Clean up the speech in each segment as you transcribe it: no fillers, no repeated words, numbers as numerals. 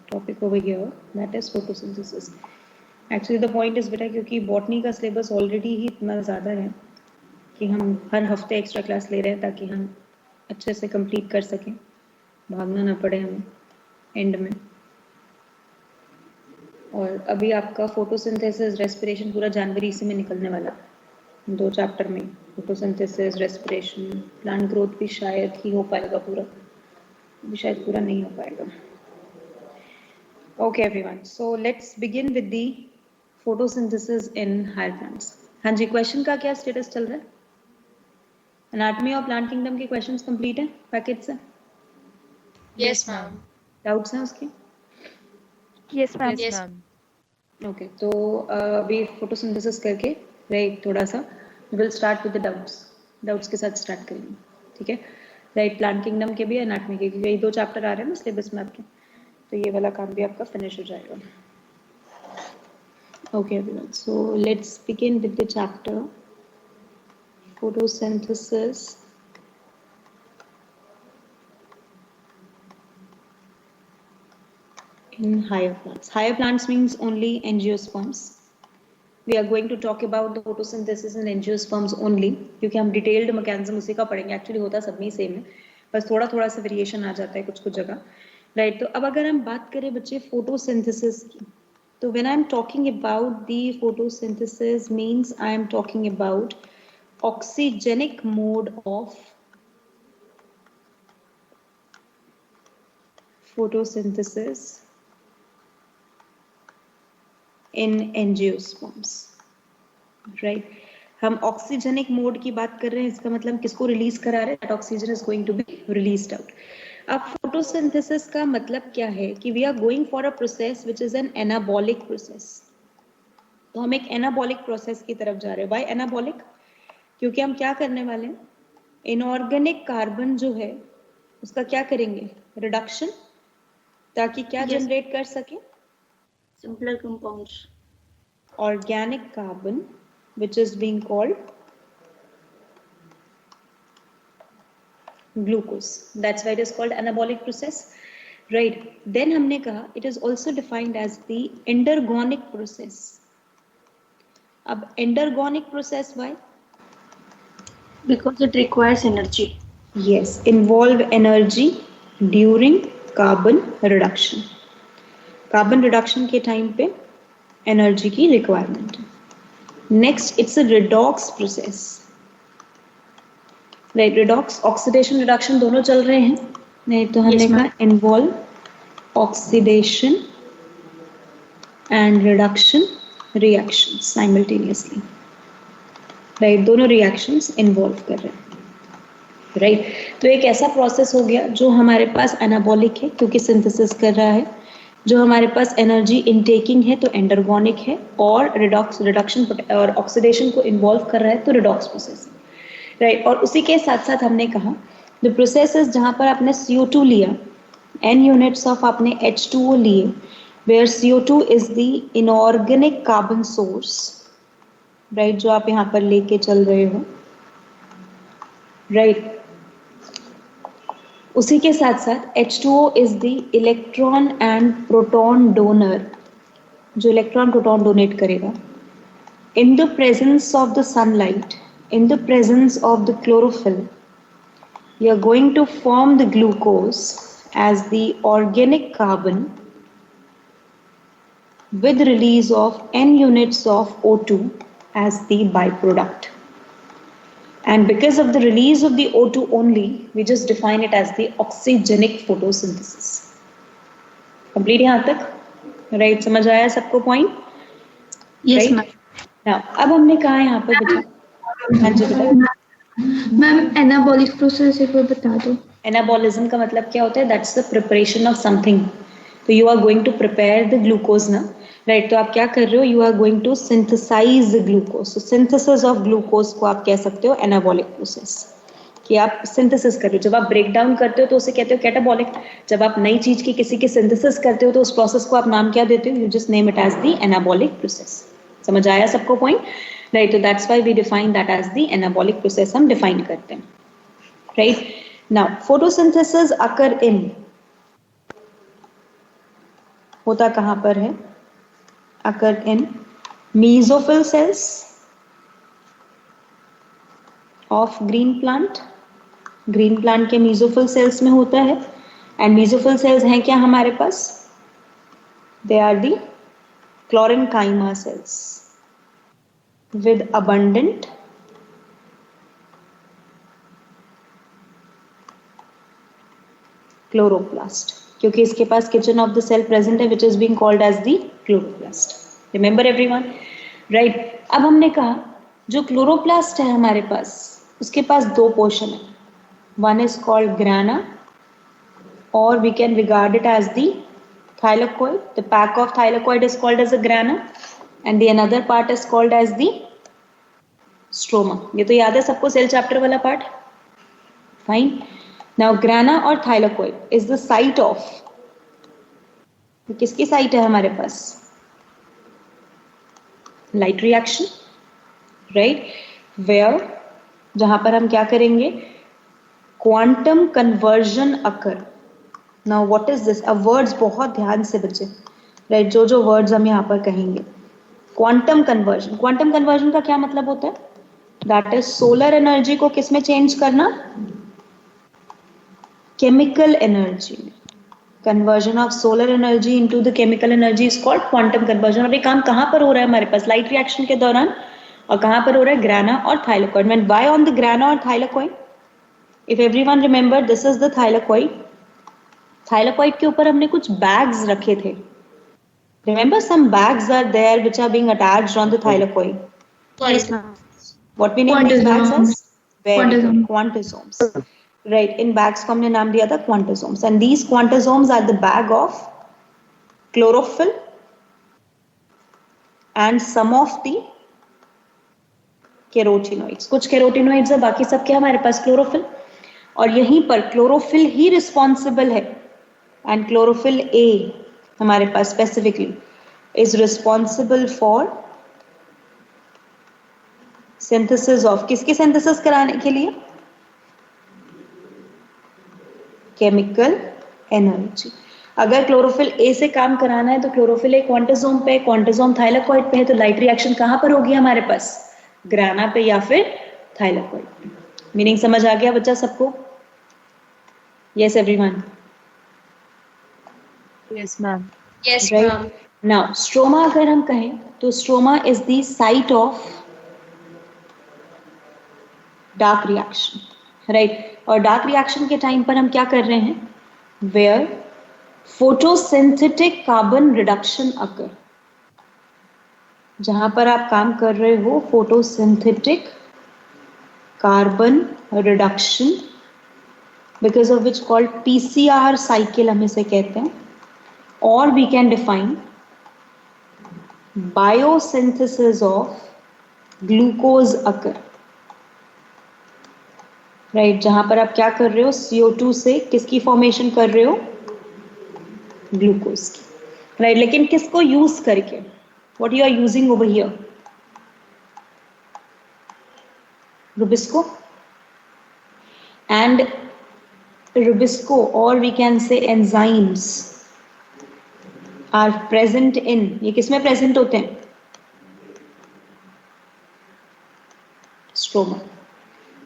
topic over here, that is photosynthesis. Actually the point is बेटा क्योंकि botany का syllabus already ही इतना ज़्यादा है कि हम हर हफ्ते एक्स्ट्रा क्लास ले रहे हैं ताकि हम अच्छे से कंप्लीट कर सकें, भागना ना पड़े हमें एंड में। और अभी आपका फोटोसिंथेसिस रेस्पिरेशन पूरा जनवरी इसी में निकलने वाला, 2 चैप्टर में। फोटोसिंथेसिस, रेस्पिरेशन, प्लांट ग्रोथ भी शायद ही हो पाएगा पूरा, भी शायद पूरा नहीं हो पाएगा। Okay everyone, so let's begin with the photosynthesis in higher plants. हाँ जी, क्वेश्चन का क्या स्टेटस चल रहा है? एनाटॉमी ऑफ प्लांट किंगडम के क्वेश्चंस कंप्लीट है पैकेज से? Yes ma'am. डाउट्स हैं उसके? Yes ma'am. यस। ओके, तो अभी फोटोसिंथेसिस करके राइट थोड़ा सा will start with the doubts के साथ स्टार्ट करेंगे, ठीक है? राइट, प्लांट किंगडम के भी, एनाटॉमी के, क्योंकि यही 2 चैप्टर आ रहे हैं ना सिलेबस में आपके, तो ये वाला काम भी आपका फिनिश हो जाएगा। Okay everyone, so let's begin with the chapter photosynthesis in higher plants. Higher plants means only angiosperms. We are going to talk about the photosynthesis in angiosperms only, क्योंकि हम डिटेल्ड मैकेनिज्म उसी का पढ़ेंगे। Actually होता सब में same है, बस थोड़ा थोड़ा सा वेरिएशन आ जाता है कुछ कुछ जगह, राइट? तो अब अगर हम बात करें बच्चे फोटोसिंथेसिस की, तो when I am talking about the photosynthesis means I am talking about oxygenic mode of photosynthesis in angiosperms, right? हम ऑक्सीजेनिक मोड की बात कर रहे हैं, इसका मतलब किसको रिलीज करा रहे हैं? That oxygen is going to be released out. अब फोटोसिंथेसिस का मतलब क्या है कि we are going for a process which is an anabolic process. तो हम एक एनाबॉलिक प्रोसेस की तरफ जा रहे हैं। Why anabolic? क्योंकि हम क्या करने वाले हैं, इनऑर्गेनिक कार्बन जो है उसका क्या करेंगे? रिडक्शन, ताकि क्या जनरेट कर सके? Simpler compounds. Organic carbon which is being called glucose, that's why it is called anabolic process, right? Then हमने कहा it is also defined as the endergonic process. अब endergonic process why? Because it requires energy. Yes, involve energy during carbon reduction. Carbon reduction के time पे energy की requirement है। Next, it's a redox process. Right, redox, oxidation, reduction दोनों चल रहे हैं, नहीं तो हमने कहा involve oxidation and reduction reactions simultaneously. Right, दोनों रिएक्शंस इन्वॉल्व कर रहे हैं, राइट? तो एक ऐसा प्रोसेस हो गया जो हमारे पास एनाबॉलिक है क्योंकि सिंथेसिस कर रहा है, जो हमारे पास एनर्जी इनटेकिंग है तो एंडरगोनिक है, और रिडक्शन और ऑक्सीडेशन को इन्वॉल्व कर रहा है तो रिडॉक्स प्रोसेस है, राइट? और उसी के साथ साथ हमने कहा द प्रोसेसेस जहाँ पर आपने CO2 लिया, n यूनिट्स ऑफ आपने H2O लिए, where CO2 is the inorganic carbon source, right, जो आप यहाँ पर लेके चल रहे हो, राइट? उसी के साथ साथ H2O is the electron and proton donor, जो इलेक्ट्रॉन प्रोटॉन डोनेट करेगा। In the presence of the sunlight, in the presence of the chlorophyll, you are going to form the glucose as the organic carbon with release of n units of O2 as the byproduct, and because of the release of the O2 only, we just define it as the oxygenic photosynthesis. Complete यहाँ तक, right? समझ आया सबको point? Yes ma'am. Now, अब हमने कहा यहाँ पर बच्चा, हाँ जी बेटा। मैम एनाबॉलिक प्रोसेस एक बार बता दो। एनाबॉलिज्म का मतलब क्या होता है? That's the preparation of something. तो you are going to prepare the glucose ना, राइट? तो आप क्या कर रहे हो? You are going to synthesize the glucose. So synthesis of glucose को आप कह सकते हो एनाबॉलिक प्रोसेस, कि आप सिंथेसिस कर रहे हो। जब आप ब्रेक डाउन करते हो तो उसे कहते हो कैटाबॉलिक। जब आप नई चीज की किसी की सिंथेसिस करते हो तो उस प्रोसेस को आप नाम क्या देते हो? You just name it as the anabolic process. समझ आया सबको पॉइंट, राइट? तो that's why we define that as the anabolic process, हम डिफाइन करते हैं, right? Now photosynthesis occur in होता कहाँ पर है? occur in mesophyll cells of green plant. Green plant के मेसोफिल सेल्स में होता है. एंड मेसोफिल सेल्स हैं क्या हमारे पास? They are the chlorenchyma cells with abundant chloroplast, क्योंकि इसके पास kitchen of the cell present है which is being called as the chloroplast. Remember everyone, right? अब हमने कहा जो chloroplast है हमारे पास, उसके पास दो पोर्शन है. One is called grana, or we can regard it as the thylakoid. The pack of thylakoid is called as a grana, and the another part is called as the stroma. ये तो याद है सबको cell chapter वाला part? Fine. Now grana और thylakoid is the site of, किसकी site है हमारे पास? Light reaction, right? Where, जहां पर हम क्या करेंगे? Quantum conversion occur. Now what is this? अब words बहुत ध्यान से बच्चे, right? जो words हम यहाँ पर कहेंगे. Quantum conversion. Quantum conversion का क्या मतलब होता है? That is solar energy को किस में change करना? Chemical energy. Conversion of solar energy into the chemical energy is called quantum conversion. और ये काम कहाँ पर हो रहा है हमारे पास? Light reaction के दौरान. और कहाँ पर हो रहा है? Grana और thylakoid. When why on the grana और thylakoid? If everyone remember, this is the thylakoid. Thylakoid के ऊपर हमने कुछ bags रखे थे. Remember, some bags are there which are being attached on the thylakoid. Yes, ma'am. What we name these bags as? Quantosomes. Quantosomes. Right. In bags को हमने नाम दिया था quantosomes. And these quantosomes are the bag of chlorophyll and some of the carotenoids. कुछ carotenoids है, बाकी सब क्या हमारे पास? Chlorophyll. और यहीं पर क्लोरोफिल ही रिस्पॉन्सिबल है. एंड क्लोरोफिल ए हमारे पास specifically is responsible for synthesis of, किसकी सिंथेसिस कराने के लिए? Chemical energy. अगर क्लोरोफिल ए से काम कराना है तो क्लोरोफिल ए क्वांटोसोम पे, क्वांटोसोम थाइलाकोइड पे है, तो लाइट रिएक्शन कहां पर होगी हमारे पास? ग्राना पे या फिर थाइलाकोइड पे. मीनिंग समझ आ गया बच्चा सबको? Yes, everyone. Yes, ma'am. Yes, Right. ma'am. Now, stroma अगर हम कहें तो stroma is the site of dark reaction, right? और dark reaction के टाइम पर हम क्या कर रहे हैं? Where photosynthetic carbon reduction occur. जहां पर आप काम कर रहे हो photosynthetic carbon reduction, because of which called PCR cycle हम इसे कहते हैं. Or we can define biosynthesis of glucose occur. Right, जहां पर आप क्या कर रहे हो? CO2 से किसकी फॉर्मेशन कर रहे हो? ग्लूकोज की. राइट, लेकिन किसको यूज करके? What you are using over here? Rubisco. And Rubisco, or we can say enzymes, are present in, ये किसमें present होते हैं? Stroma.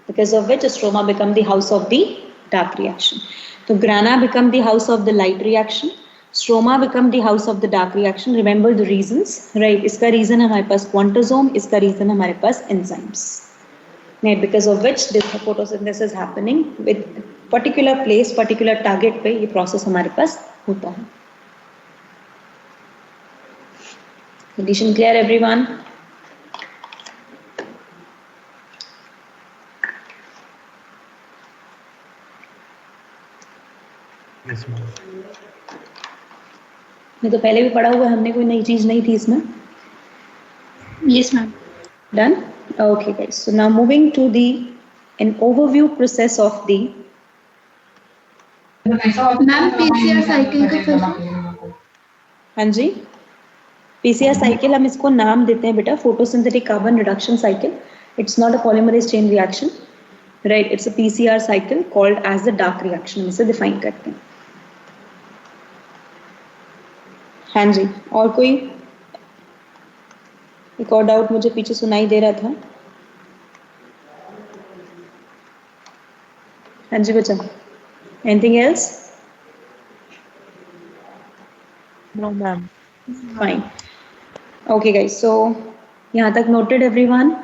Because of which stroma become the house of the dark reaction. So grana become the house of the light reaction. Stroma become the house of the dark reaction. Remember the reasons, right? इसका reason है हमारे पास quantosome, इसका reason है हमारे पास enzymes. Right, because of which this photosynthesis happening with particular place, particular target पे ये process हमारे पास होता है. Condition clear everyone? Yes, ma'am. मैं तो पहले भी पढ़ा हुआ है, हमने कोई नई चीज नहीं थी इसमें. Yes, ma'am. Done? Okay guys, so now moving to an overview process of the ma'am PCR cycle का फिर हाँ जी, पीसीआर साइकिल हम इसको नाम देते हैं बेटा photosynthetic carbon reduction cycle. It's not a polymerase chain reaction, right? It's a PCR cycle called as the dark reaction, इसे डिफाइन करते हैं. हाँ जी, और कोई? एक और डाउट मुझे पीछे सुनाई दे रहा था। हाँ जी बच्चा, anything else? No, ma'am. Fine. Okay guys, so यहाँ तक noted everyone?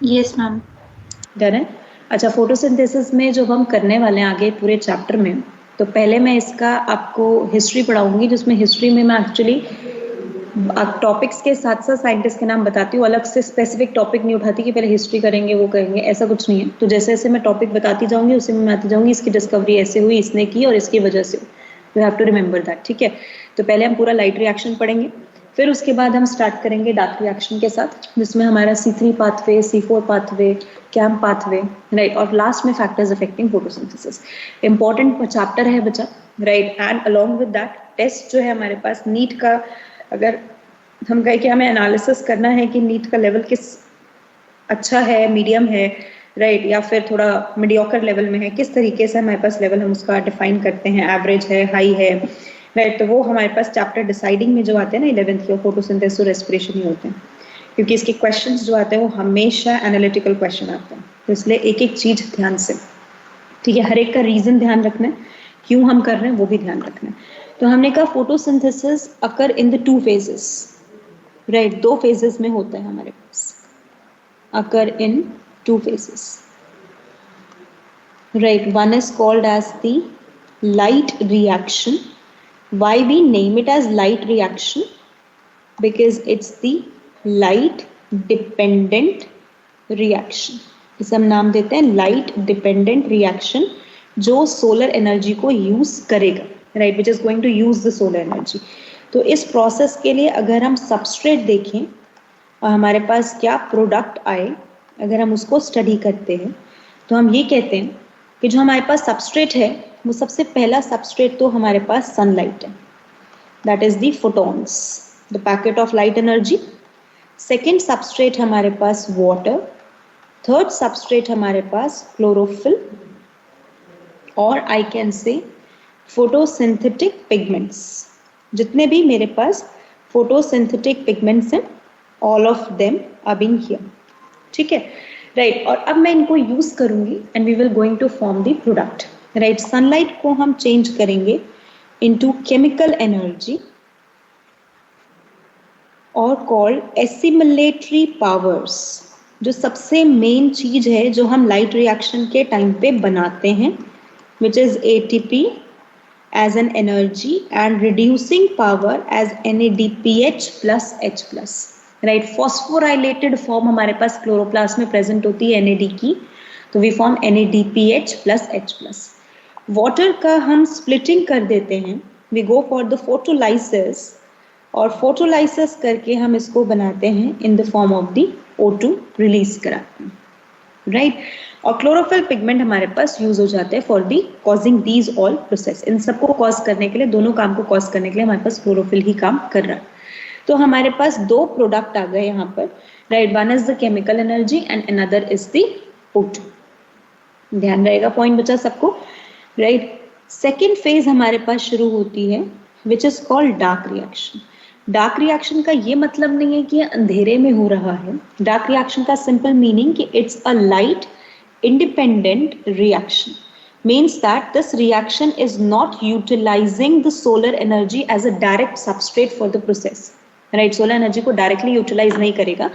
Yes, ma'am. Done है। अच्छा, फोटोसिंथेसिस में जो हम करने वाले हैं आगे पूरे चैप्टर में, तो पहले मैं इसका आपको हिस्ट्री पढ़ाऊंगी, जिसमें हिस्ट्री में मैं एक्चुअली टॉपिक्स के साथ साथ साइंटिस्ट के नाम बताती हूँ, अलग से स्पेसिफिक टॉपिक नहीं उठाती कि पहले हिस्ट्री करेंगे वो करेंगे, ऐसा कुछ नहीं है। तो जैसे जैसे मैं टॉपिक बताती जाऊंगी उसी में मैं आती जाऊंगी इसकी डिस्कवरी ऐसे हुई, इसने की और इसकी वजह से। You have to remember that, ठीक है। तो पहले हम पूरा लाइट रिएक्शन पढ़ेंगे, फिर उसके बाद हम स्टार्ट करेंगे डार्क रिएक्शन के साथ, जिसमें हमारा C3 पाथवे, C4 पाथवे, कैम्प पाथवे, राइट, और लास्ट में factors affecting photosynthesis. Important chapter है बच्चा, right. And along with that test जो है हमारे पास नीट का, अगर हम कहें कि हमें एनालिसिस करना है कि नीट का लेवल किस अच्छा है, मीडियम है, राइट, या फिर थोड़ा मीडियोकर लेवल में है, किस तरीके से हमारे पास लेवल हम उसका डिफाइन करते हैं, एवरेज है, हाई है, राइट, तो वो हमारे पास चैप्टर डिसाइडिंग में जो आते हैं ना 11th के, फोटोसिंथेसिस और रेस्पिरेशन ही होते हैं, क्योंकि इसके क्वेश्चंस जो आते हैं वो हमेशा एनालिटिकल क्वेश्चन आते हैं, तो इसलिए एक एक चीज ध्यान से, ठीक है, हर एक का रीजन ध्यान रखना है, क्यों हम कर रहे हैं वो भी ध्यान रखना है। तो हमने कहा photosynthesis occur in the 2 phases, right, 2 phases में होता है हमारे पास, अकर इन 2 phases, right. One is called as the light reaction. Why we name it as light reaction? Because it's the light dependent reaction. इसे हम नाम देते हैं light dependent reaction, जो सोलर एनर्जी को यूज करेगा, right, which is going to use the solar energy. तो इस प्रोसेस के लिए अगर हम सबस्ट्रेट देखें और हमारे पास क्या प्रोडक्ट आए, अगर हम उसको स्टडी करते हैं, तो हम ये कहते हैं कि जो हमारे पास सबस्ट्रेट है वो सबसे पहला सबस्ट्रेट तो हमारे पास सनलाइट है, that is the photons, the packet of light energy. Second substrate हमारे पास वाटर, थर्ड सबस्ट्रेट हमारे पास क्लोरोफिल, और I can say photosynthetic pigments. जितने भी मेरे पास फोटोसिंथेटिक पिगमेंट्स हैं, all of them are being here, ठीक है, राइट। और अब मैं इनको यूज करूंगी and we will going to form the product, right. Sunlight को हम चेंज करेंगे इनटू केमिकल एनर्जी और कॉल्ड एसिमिलेटरी पावर्स। जो सबसे मेन चीज है जो हम लाइट रिएक्शन के टाइम पे बनाते हैं, which is ATP as an energy and reducing power as NADPH plus H plus, right. Phosphorylated form हमारे पास क्लोरोप्लास्ट में प्रेजेंट होती है NAD की, तो we form NADPH plus H plus. Water का हम स्प्लिटिंग कर देते हैं, we go for the photolysis, और फोटोलाइसिस करके हम इसको बनाते हैं in the form of the O2, release कराते हैं, राइट। और क्लोरोफिल पिगमेंट हमारे पास यूज हो जाते हैं for the causing these all process. इन सबको कॉज करने के लिए, दोनों काम को कॉज करने के लिए हमारे पास क्लोरोफिल ही काम कर रहा है। तो हमारे पास 2 प्रोडक्ट आ गए यहाँ पर, right. One is the chemical energy and another is the O2। ध्यान रहेगा पॉइंट बचा सबको, राइट। सेकेंड फेज हमारे पास शुरू होती है which is called dark reaction. Dark reaction का ये मतलब नहीं है कि ये अंधेरे में हो रहा है। डार्क रिएक्शन का सिंपल मीनिंग कि it's a light independent reaction, means that this reaction is not utilizing the solar energy as a direct substrate for the process, right. solar energy को directly utilize नहीं करेगा,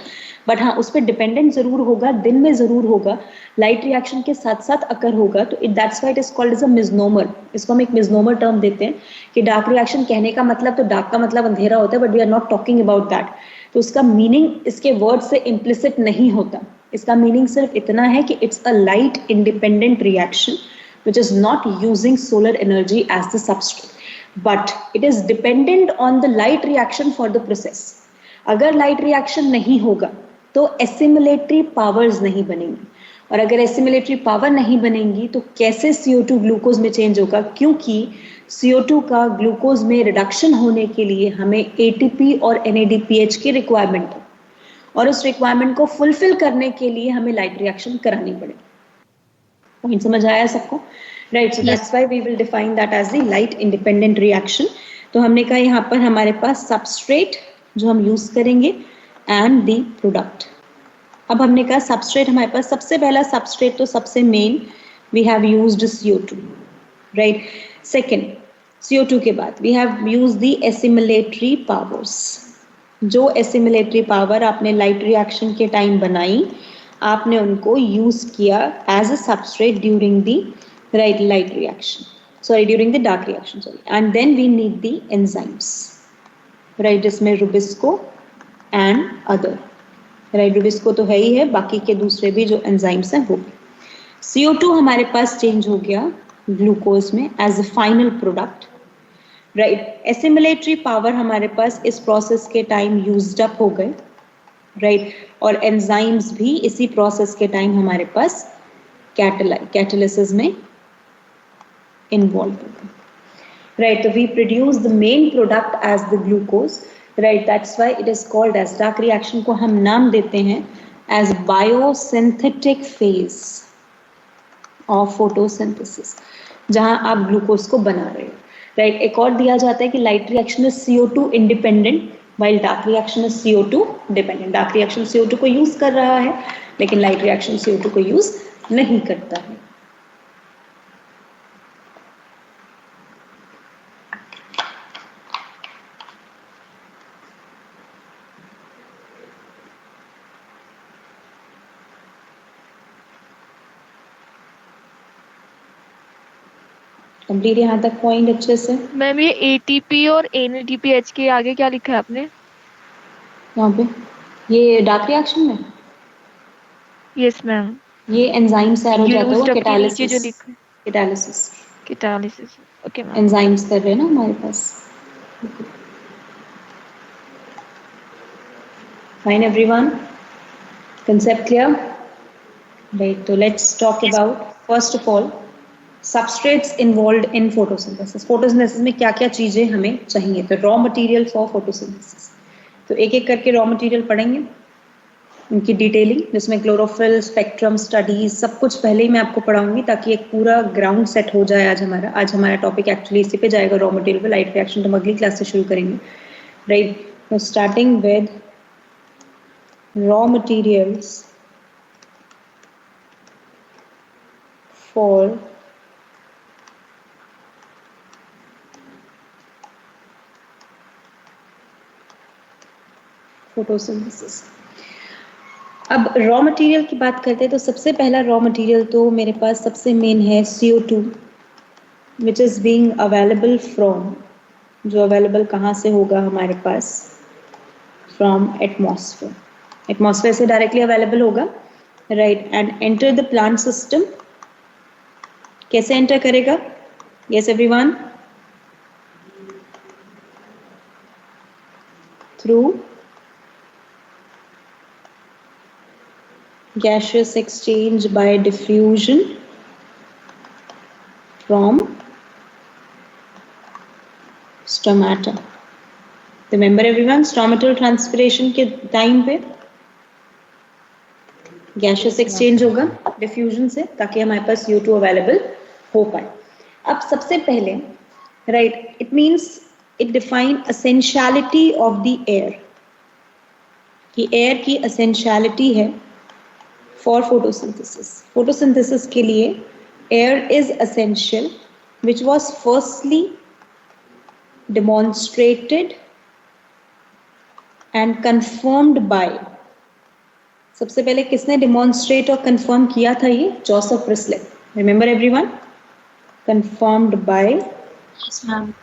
but हाँ उस पर dependent जरूर होगा, दिन में जरूर होगा, light reaction के साथ साथ अकर होगा, तो that's why it is called as a misnomer। इसको हम एक misnomer term देते हैं कि dark reaction कहने का मतलब, तो dark का मतलब अंधेरा होता है, but we are not talking about that। तो उसका मीनिंग इसके वर्ड से implicit नहीं होता, इसका मीनिंग सिर्फ इतना है कि it's a light independent reaction which is not using solar energy as the substrate, but it is dependent on the light reaction for the process. अगर लाइट रिएक्शन नहीं होगा तो एसिमिलेटरी पावर्स नहीं बनेंगी, और अगर एसिमिलेटरी पावर नहीं बनेंगी तो कैसे CO2 ग्लूकोज में चेंज होगा, क्योंकि CO2 का ग्लूकोज में रिडक्शन होने के लिए हमें ATP और NADPH की रिक्वायरमेंट है, और उस रिक्वायरमेंट को फुलफिल करने के लिए हमें लाइट रिएक्शन करानी पड़ेगी। पॉइंट समझ आया सबको, right. So that's why we will define that as the light independent reaction. तो हमने कहा यहाँ पर हमारे पास सबस्ट्रेट जो हम यूज करेंगे एंड द प्रोडक्ट। अब हमने कहा सबस्ट्रेट हमारे पास सबसे पहला सबस्ट्रेट तो सबसे main we have used CO2, right. Second CO2 के बाद we have used the assimilatory powers. जो एसिमिलेटरी पावर आपने लाइट रिएक्शन के टाइम बनाई, आपने उनको यूज किया as a substrate during the light reaction, sorry during the dark reaction, sorry, and then we need the enzymes, right, जिसमें Rubisco and other, right, Rubisco तो है ही है, बाकी के दूसरे भी जो एंजाइम्स हैं वो भी। CO2 हमारे पास चेंज हो गया ग्लूकोज में as a final product, right. Assimilatory power हमारे पास इस प्रोसेस के टाइम यूज्ड अप हो गए, राइट, और एंजाइम्स भी इसी प्रोसेस के टाइम हमारे पास कैटालिसिस में involved, right? So we produce the main product as the glucose, right? That's why it is called as dark reaction को हम नाम देते हैं as biosynthetic phase of photosynthesis, जहां आप ग्लूकोज को बना रहे हो, right? एक और दिया जाता है कि light reaction is CO2 independent while dark reaction is CO2 dependent. dark reaction CO2 को यूज कर रहा है लेकिन light reaction CO2 को यूज नहीं करता है। कंप्लीट यहाँ तक पॉइंट अच्छे से? मैम ये ATP और NADPH के आगे क्या लिखा है आपने? यहाँ पे ये डार्क रिएक्शन में? Yes ma'am. ये एंजाइम्स ऐड हो जाता है, वो जो कैटालिसिस, लिखा है catalysis, catalysis, okay ma'am. Enzymes कर रहे हैं ना हमारे पास। Fine everyone, concept clear? Right, so let's talk about first of all substrates involved in photosynthesis. photosynthesis में क्या क्या चीजें हमें चाहिए, तो रॉ मटेरियल फॉर फोटोसिंथेसिस। तो एक एक करके रॉ मटेरियल पढ़ेंगे, उनकी डिटेलिंग, जिसमें क्लोरोफिल, स्पेक्ट्रम स्टडीज सब कुछ पहले ही मैं आपको पढ़ाऊंगी ताकि एक पूरा ग्राउंड सेट हो जाए। आज हमारा टॉपिक एक्चुअली इसी पे जाएगा, रॉ मटेरियल पे। लाइट रिएक्शन तो हम अगली क्लास से शुरू करेंगे, राइट। तो starting with raw materials for photosynthesis. अब रॉ मटेरियल की बात करते हैं तो सबसे पहला रॉ मटेरियल तो मेरे पास सबसे मेन है CO2, which is being available from, जो अवेलेबल कहाँ से होगा हमारे पास, फ्रॉम एटमॉस्फेयर। एटमॉस्फेयर से डायरेक्टली अवेलेबल होगा, right, and enter the plant system. कैसे एंटर करेगा? Yes everyone, through gaseous exchange by diffusion from stomata. Remember everyone, stomatal transpiration के टाइम पे gaseous exchange होगा diffusion से, ताकि हमारे पास CO2 अवेलेबल हो पाए। अब सबसे पहले, right, it means it define essentiality of the air, कि air की essentiality है for photosynthesis. Photosynthesis के लिए air is essential, which was firstly demonstrated and confirmed by, सबसे पहले किसने demonstrate और confirm किया था ये? Joseph Priestley. Remember everyone? Confirmed by, Yes, ma'am.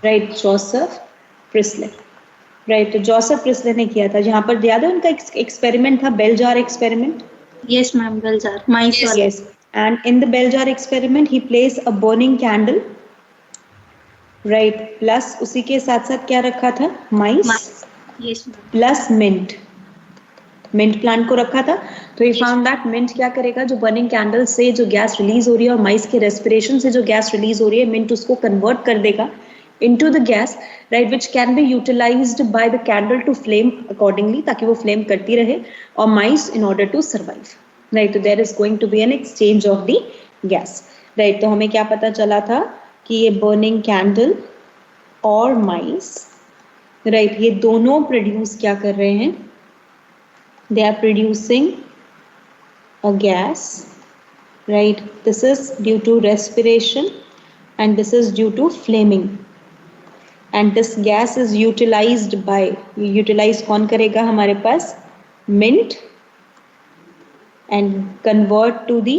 right, Joseph Priestley. Right, तो Joseph Priestley ने किया था। जहाँ पर याद है उनका एक्सपेरिमेंट था, bell jar experiment. Yes, ma'am. Beljar. Mice. Yes. And in the bell jar experiment, he placed a burning candle, right? Plus उसी के साथ साथ क्या रखा था? Mice. Yes, ma'am. Plus mint. Mint plant को रखा था। तो he found that mint क्या करेगा? जो burning candle से जो गैस रिलीज हो रही है और mice के respiration से जो गैस रिलीज हो रही है, mint उसको convert कर देगा into the gas, right, which can be utilized by the candle to flame accordingly, ताकि वो flame करती रहे, और mice in order to survive, right. तो there is going to be an exchange of the gas, right. तो हमें क्या पता चला था कि ये burning candle और mice, right, ये दोनों produce क्या कर रहे हैं? They are producing a gas, right? This is due to respiration and this is due to flaming. And this gas is utilized by, utilize कौन करेगा हमारे पास? Mint, and convert to the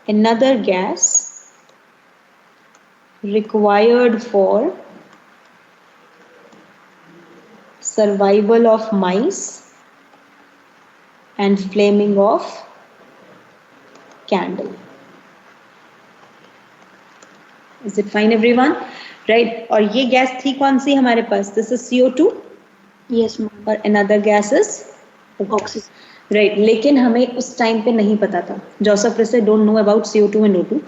another gas required for survival of mice and flaming of candle. Is it fine everyone? Right, और ये gas थी कौन सी हमारे पास? This is CO2 Yes, ma'am. और another gas is Oxygen. right, लेकिन हमें उस time पे नहीं पता था. Joseph Priestley don't know about CO2 and O2.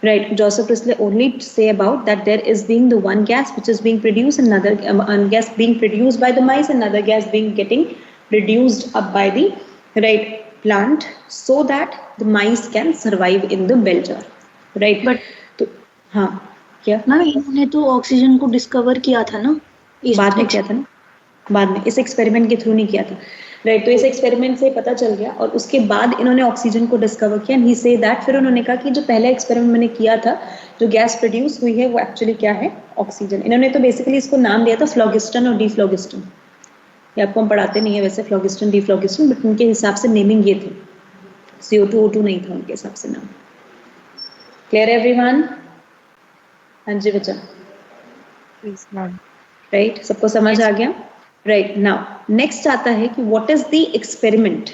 Right, Joseph Priestley only say about that there is being the one gas which is being produced, another gas being produced by the mice, another gas being getting produced up by the right plant, so that the mice can survive in the bell jar. Right, But तो हाँ क्या ma'am इन्होंने तो oxygen को discover किया था ना इस बाद में किया था ना, बाद में इस एक्सपेरिमेंट के थ्रू नहीं किया था. राइट, तो इस एक्सपेरिमेंट से पता चल गया और उसके बाद इन्होंने ऑक्सीजन को डिस्कवर किया. एंड ही से दैट, फिर उन्होंने कहा कि जो पहला एक्सपेरिमेंट मैंने किया था, जो गैस प्रोड्यूस हुई है वो एक्चुअली क्या है? ऑक्सीजन. इन्होंने तो बेसिकली इसको नाम दिया था फ्लोगिस्टन और डीफ्लोगिस्टन. ये आपको हम पढ़ाते नहीं है वैसे फ्लोगिस्टन डीफ्लोगिस्टन, बट उनके हिसाब से नेमिंग ये थी. CO2 O2 नहीं था उनके हिसाब से नाम. Clear everyone? हाँ जी बच्चा. Yes, ma'am. राइट, सबको समझ आ गया? राइट, नाउ नेक्स्ट आता है कि what is the experiment,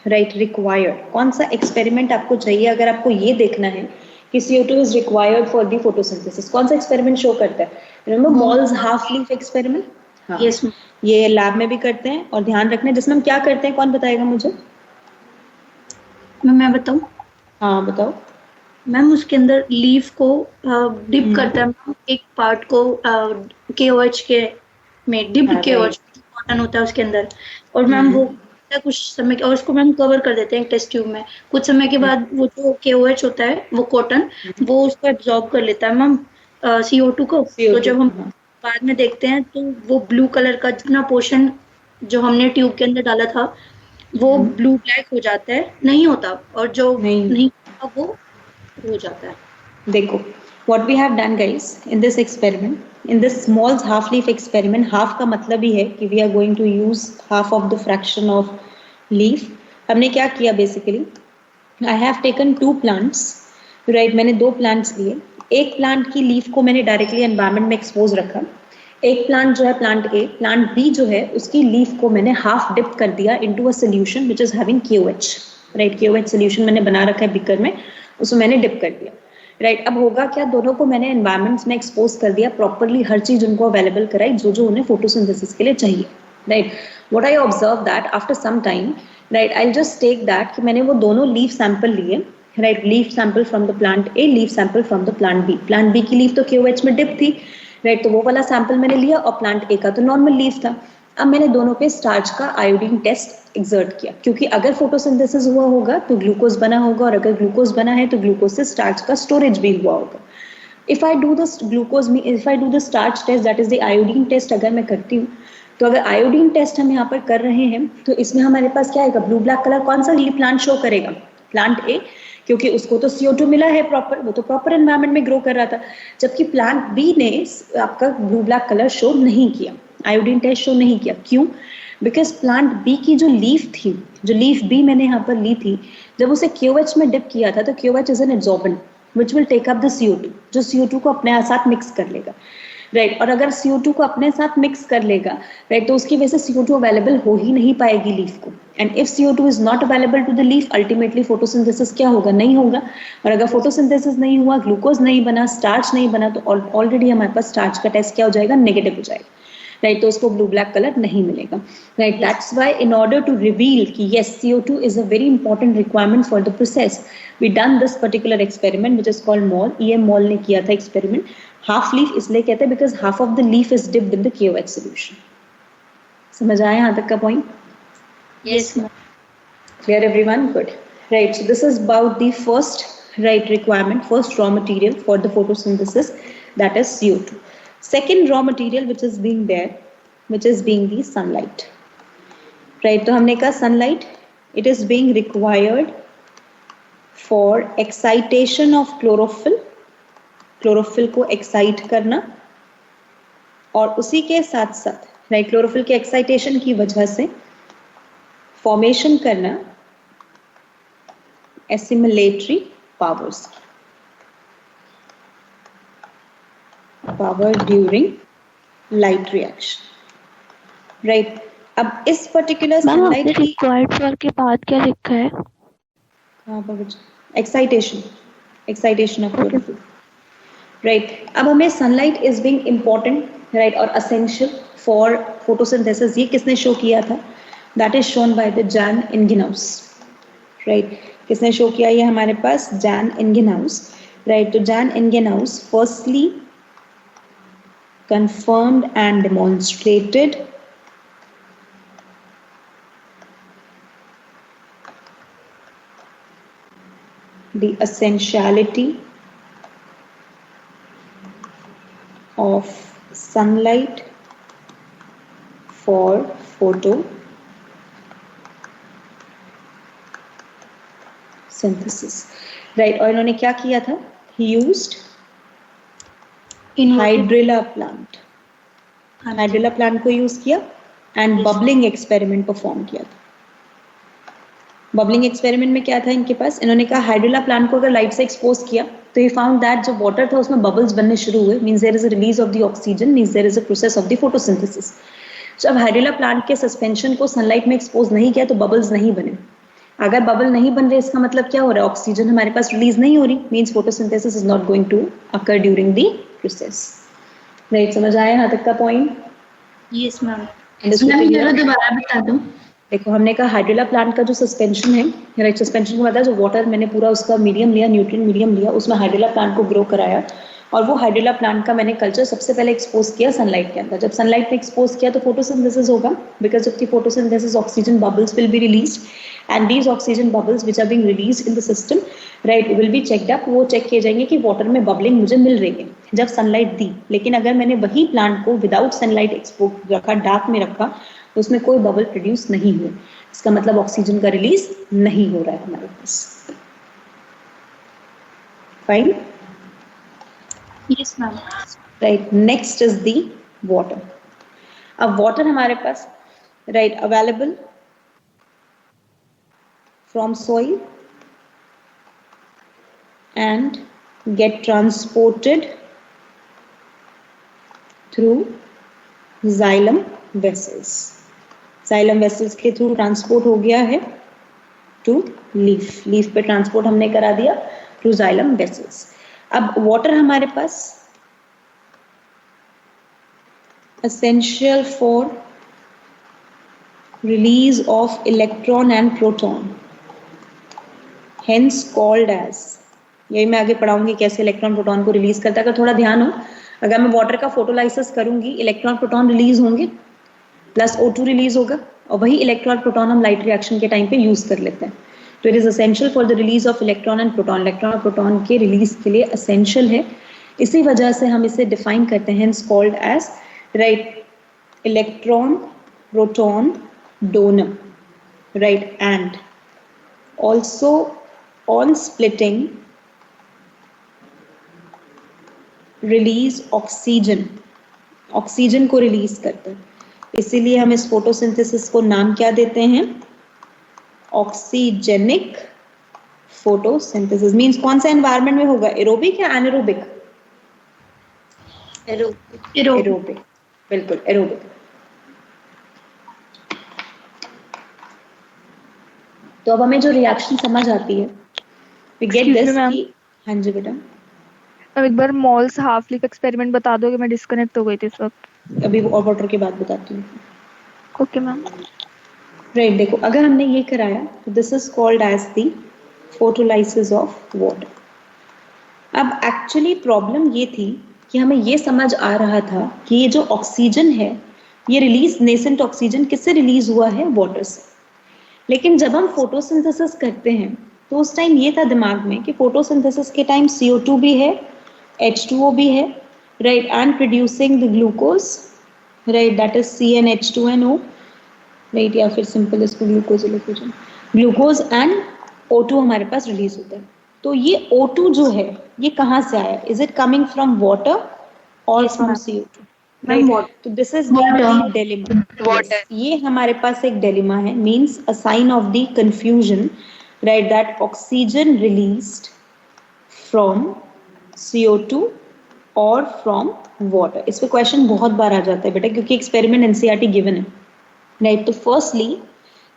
right, required. कौन सा एक्सपेरिमेंट आपको चाहिए अगर आपको ये देखना है कि CO2 is required for the photosynthesis? कौन सा एक्सपेरिमेंट शो करता है? Remember moles half leaf experiment. हाँ, Yes, ma'am. ये लैब में भी करते हैं और ध्यान रखना है जिसमें हम क्या करते हैं, कौन बताएगा मुझे? मैं बताऊं? हाँ बताओ. मैम उसके अंदर लीफ को डिप करता है मैम, एक पार्ट को KOH के में डिप हाँ, KOH कॉटन होता है उसके अंदर, और मैम वो कुछ समय और उसको मैम कवर कर देते हैं टेस्ट ट्यूब में. कुछ समय के बाद वो जो KOH होता है वो कॉटन वो उसको एब्जॉर्ब कर लेता है मैम CO2 को. तो जब हम बाद में देखते हैं तो वो ब्लू कलर का जितना पोर्शन जो हमने ट्यूब के अंदर डाला था वो ब्लू ब्लैक हो जाता है, नहीं होता, और जो नहीं होता वो हो जाता है. देखो, what we have done guys in this experiment, in this small half leaf experiment, half का मतलब ही है कि we are going to use half of the fraction of leaf. हमने क्या किया basically, I have taken 2 plants, right, मैंने 2 plants लिए. एक प्लांट की लीफ को मैंने डायरेक्टली एनवायरनमेंट में एक्सपोज रखा. एक प्लांट जो है प्लांट ए, प्लांट बी जो है उसकी लीफ को मैंने हाफ डिप कर दिया into a solution which is having KOH. Right, KOH solution मैंने बना रखा है बीकर में, उसमें मैंने डिप कर दिया. राइट, अब होगा क्या, दोनों को मैंने एनवायरनमेंट्स में एक्सपोज कर दिया प्रॉपरली, हर चीज उनको अवेलेबल कराई जो जो उन्हें फोटोसिंथेसिस के लिए चाहिए. Right, what I observe that after some time, right, I just take that कि मैंने वो दोनों लीफ सैंपल लिए. Right, leaf sample from the plant A, leaf sample from the plant B. Plant B की leaf तो KOH में dip थी. Right, तो वो वाला सैंपल मैंने लिया और प्लांट ए का तो नॉर्मल लीफ था. अब मैंने दोनों पे स्टार्च का आयोडीन टेस्ट एक्सर्ट किया, क्योंकि अगर फोटोसिंथेसिस हुआ होगा तो ग्लूकोज बना होगा, और अगर ग्लूकोज बना है तो ग्लूकोज से स्टार्च का स्टोरेज भी हुआ होगा. If I do the starch test, that is the iodine test, अगर मैं करती हूँ तो अगर आयोडीन टेस्ट हम यहाँ पर कर रहे हैं तो इसमें हमारे पास क्या आएगा, ब्लू ब्लैक कलर. कौन सा प्लांट शो करेगा? प्लांट ए, क्योंकि उसको तो CO2 मिला है प्रॉपर, वो तो प्रॉपर एनवायरनमेंट में ग्रो कर रहा था. जबकि प्लांट बी ने आपका ब्लू ब्लैक कलर शो नहीं किया, आयोडीन टेस्ट शो नहीं किया. क्यों? बिकॉज प्लांट बी की जो लीफ थी, जो लीफ बी मैंने यहाँ पर ली थी, जब उसे KOH में डिप किया था तो KOH is an absorbent which will take up the CO2, जो CO2 को अपने साथ मिक्स कर लेगा. राइट, और अगर CO2 को अपने साथ मिक्स कर लेगा, राइट, तो उसकी वजह से CO2 अवेलेबल हो ही नहीं पाएगी लीफ को. And if CO2 is not available to the leaf, ultimately photosynthesis क्या होगा, नहीं होगा. और अगर फोटोसिंथेसिस नहीं हुआ, ग्लूकोज नहीं बना, स्टार्च नहीं बना, तो ऑलरेडी हमारे पास स्टार्च का टेस्ट क्या हो जाएगा, नेगेटिव हो जाएगा. राइट, तो उसको ब्लू ब्लैक कलर नहीं मिलेगा. Right, that's why in order to reveal कि yes, CO2 is a very important requirement for the process, we done this particular experiment which is called mole. EM mole ने किया था experiment. Half leaf इसलिए कहते हैं because half of the leaf is dipped in the KOH solution. समझ आया यहाँ तक का point? Yes, ma'am. Clear everyone? Good. Right, so this is about the first right requirement, first raw material for the photosynthesis. that is CO2. Second raw material which is being there, which is being the sunlight, right? तो हमने कहा sunlight, it is being required for excitation of chlorophyll, chlorophyll को excite करना, और उसी के साथ साथ राइट क्लोरोफिल के एक्साइटेशन की वजह से फॉर्मेशन करना assimilatory powers, power during light reaction, right? अब इस पर्टिकुलर सनलाइट रिक्वायर्ड फॉर के बाद क्या लिखा है? कहाँ पर बच्चा? Excitation, excitation of chlorophyll, right? अब हमें sunlight is being important, right, और असेंशियल फॉर फोटोसिंथेसिस। ये किसने शो किया था? That is shown by the Jan Ingenhousz, right? किसने शो किया? ये हमारे पास जैन इंगिनाउस, राइट? तो Jan Ingenhousz firstly confirmed and demonstrated the essentiality of sunlight for photosynthesis, right? और इन्होंने क्या किया था? He used hydrilla plant, hydrilla plant को यूज किया एंड बबलिंग एक्सपेरिमेंट परफॉर्म किया था। बबलिंग एक्सपेरिमेंट में क्या था इनके पास? इन्होंने कहा हाइड्रिला प्लांट को अगर लाइट से एक्सपोज किया तो ही फाउंड दैट जो वाटर था उसमें बबल्स बनने शुरू हुए, means there is a release of the oxygen, means there is a process of the photosynthesis. जब हाइड्रिला प्लांट के सस्पेंशन को सनलाइट में एक्सपोज नहीं किया तो बबल्स नहीं बने। अगर बबल नहीं बन रहे इसका मतलब क्या हो रहा है? ऑक्सीजन हमारे पास रिलीज नहीं हो रही, means photosynthesis is not going to occur during the process, right? समझ आया यहाँ तक का पॉइंट? Yes ma'am. दोबारा बता दो। देखो हमने कहा हाइड्रिला प्लांट का जो सस्पेंशन है, राइट, सस्पेंशन का मतलब जो वाटर मैंने पूरा उसका मीडियम लिया, न्यूट्रिएंट मीडियम लिया, उसमें हाइड्रिला प्लांट को ग्रो कराया और वो हाइड्रिला प्लांट का मैंने कल्चर सबसे पहले एक्सपोज किया सनलाइट के अंदर। जब सनलाइट में एक्सपोज किया तो फोटोसिंथेसिस होगा, because of the photosynthesis oxygen bubbles will be released and these oxygen bubbles which are being released in the system, right, will be checked up. वो चेक किए जाएंगे कि वाटर में बबलिंग मुझे मिल रही है जब सनलाइट दी। लेकिन अगर मैंने वही प्लांट को विदाउट सनलाइट एक्सपोज रखा, डार्क में रखा, तो उसमें कोई बबल प्रोड्यूस नहीं हुए, इसका मतलब ऑक्सीजन का रिलीज नहीं हो रहा है हमारे पास। Fine? Yes ma'am. Right, next is the water. अब वाटर हमारे पास, right, available from soil and get transported through xylem vessels. Xylem vessels के थ्रू ट्रांसपोर्ट हो गया है टू लीफ, लीफ पे ट्रांसपोर्ट हमने करा दिया थ्रू जाइलम वेसल्स। अब वाटर हमारे पास essential for release of electron and proton, hence called as, यही मैं आगे पढ़ाऊंगी कैसे इलेक्ट्रॉन प्रोटॉन को रिलीज करता है। अगर थोड़ा ध्यान हो, अगर मैं वाटर का फोटोलाइसिस करूंगी, इलेक्ट्रॉन प्रोटॉन रिलीज होंगे प्लस O2 रिलीज होगा और वही इलेक्ट्रॉन प्रोटॉन हम लाइट रिएक्शन के टाइम पे यूज कर लेते हैं। तो it is essential for the release of electron and proton, electron और प्रोटॉन के रिलीज के लिए एसेंशियल है। इसी वजह से हम इसे डिफाइन करते हैं, hence called as, right, electron proton donor, right, and also on splitting release oxygen, oxygen को रिलीज करते हैं। इसीलिए हम इस फोटोसिंथेसिस को नाम क्या देते हैं? Oxygenic photosynthesis. मींस कौन सा एनवायरनमेंट में होगा? एरोबिक या एनारोबिक? एरोबिक, बिल्कुल एरोबिक। तो अब हमें जो रिएक्शन समझ आती है, we get this कि, हाँ जी बेटा। अब एक बार मोल्स हाफ लीक एक्सपेरिमेंट बता दोगे, मैं डिस्कनेक्ट हो गई थी इस वक्त। अभी और वाटर के बाद बताती हूँ। Okay ma'am. राइट, देखो अगर हमने ये कराया तो this is called as the photolysis of water. अब एक्चुअली प्रॉब्लम ये थी कि हमें ये समझ आ रहा था कि ये जो ऑक्सीजन है, ये रिलीज, नेसेंट ऑक्सीजन किससे रिलीज हुआ है? वाटर से। लेकिन जब हम फोटोसिंथेसिस करते हैं तो उस टाइम ये था दिमाग में कि फोटोसिंथेसिस के टाइम CO2 भी है, H2O भी है, right, and producing the glucose, right, that is CnH2nO, right, या फिर सिंपल इसको ग्लूकोज लिख लीजिए, ग्लूकोज एंड O2 हमारे पास रिलीज होता है. तो ये O2 जो है ये कहाँ से आया? Is it coming from water और फ्रॉम CO2? राइट, तो दिस इज डिलेमा. ये हमारे पास एक डिलेमा है, means a sign of the confusion, right, that oxygen released from CO2 और फ्रॉम वाटर. इस पे क्वेश्चन बहुत बार आ जाता है बेटा, क्योंकि एक्सपेरिमेंट एनसीईआरटी गिवन है, राइट. तो फर्स्टली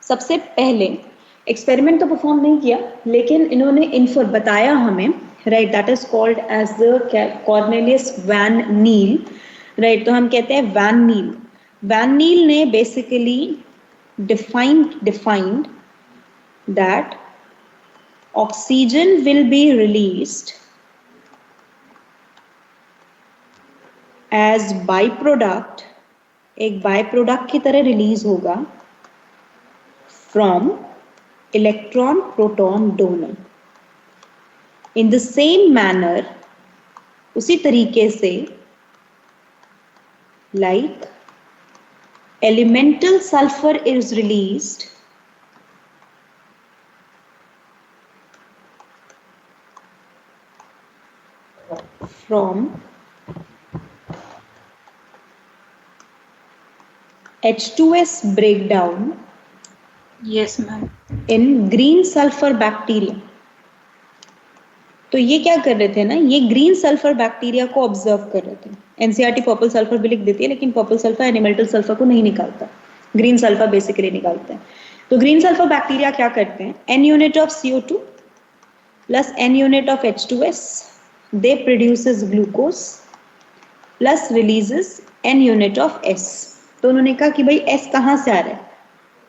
सबसे पहले एक्सपेरिमेंट तो परफॉर्म नहीं किया, लेकिन इन्होंने इन्फो बताया हमें, right, that is called as the Cornelius van Niel, right. तो हम कहते हैं वैन नील. वैन नील ने basically defined that oxygen will be released as by product, एक बाय प्रोडक्ट की तरह रिलीज होगा from electron proton donor. In the same manner, उसी तरीके से, like elemental sulphur is released from H2S breakdown, yes ma'am, in green sulfur bacteria. तो ये क्या कर रहे थे ना, ये ग्रीन सल्फर बैक्टीरिया को ऑब्जर्व कर रहे थे. एनसीईआरटी पर्पल सल्फर भी लिख देती है, लेकिन पर्पल सल्फर एनिमल्टल सल्फर को नहीं निकालता, ग्रीन सल्फर बेसिकली निकालता है. तो ग्रीन सल्फर बैक्टीरिया क्या करते हैं, n unit of CO2 plus n unit of H2S, they produces glucose plus releases n unit of S. तो उन्होंने कहा कि भाई S कहाँ से आ रहा है,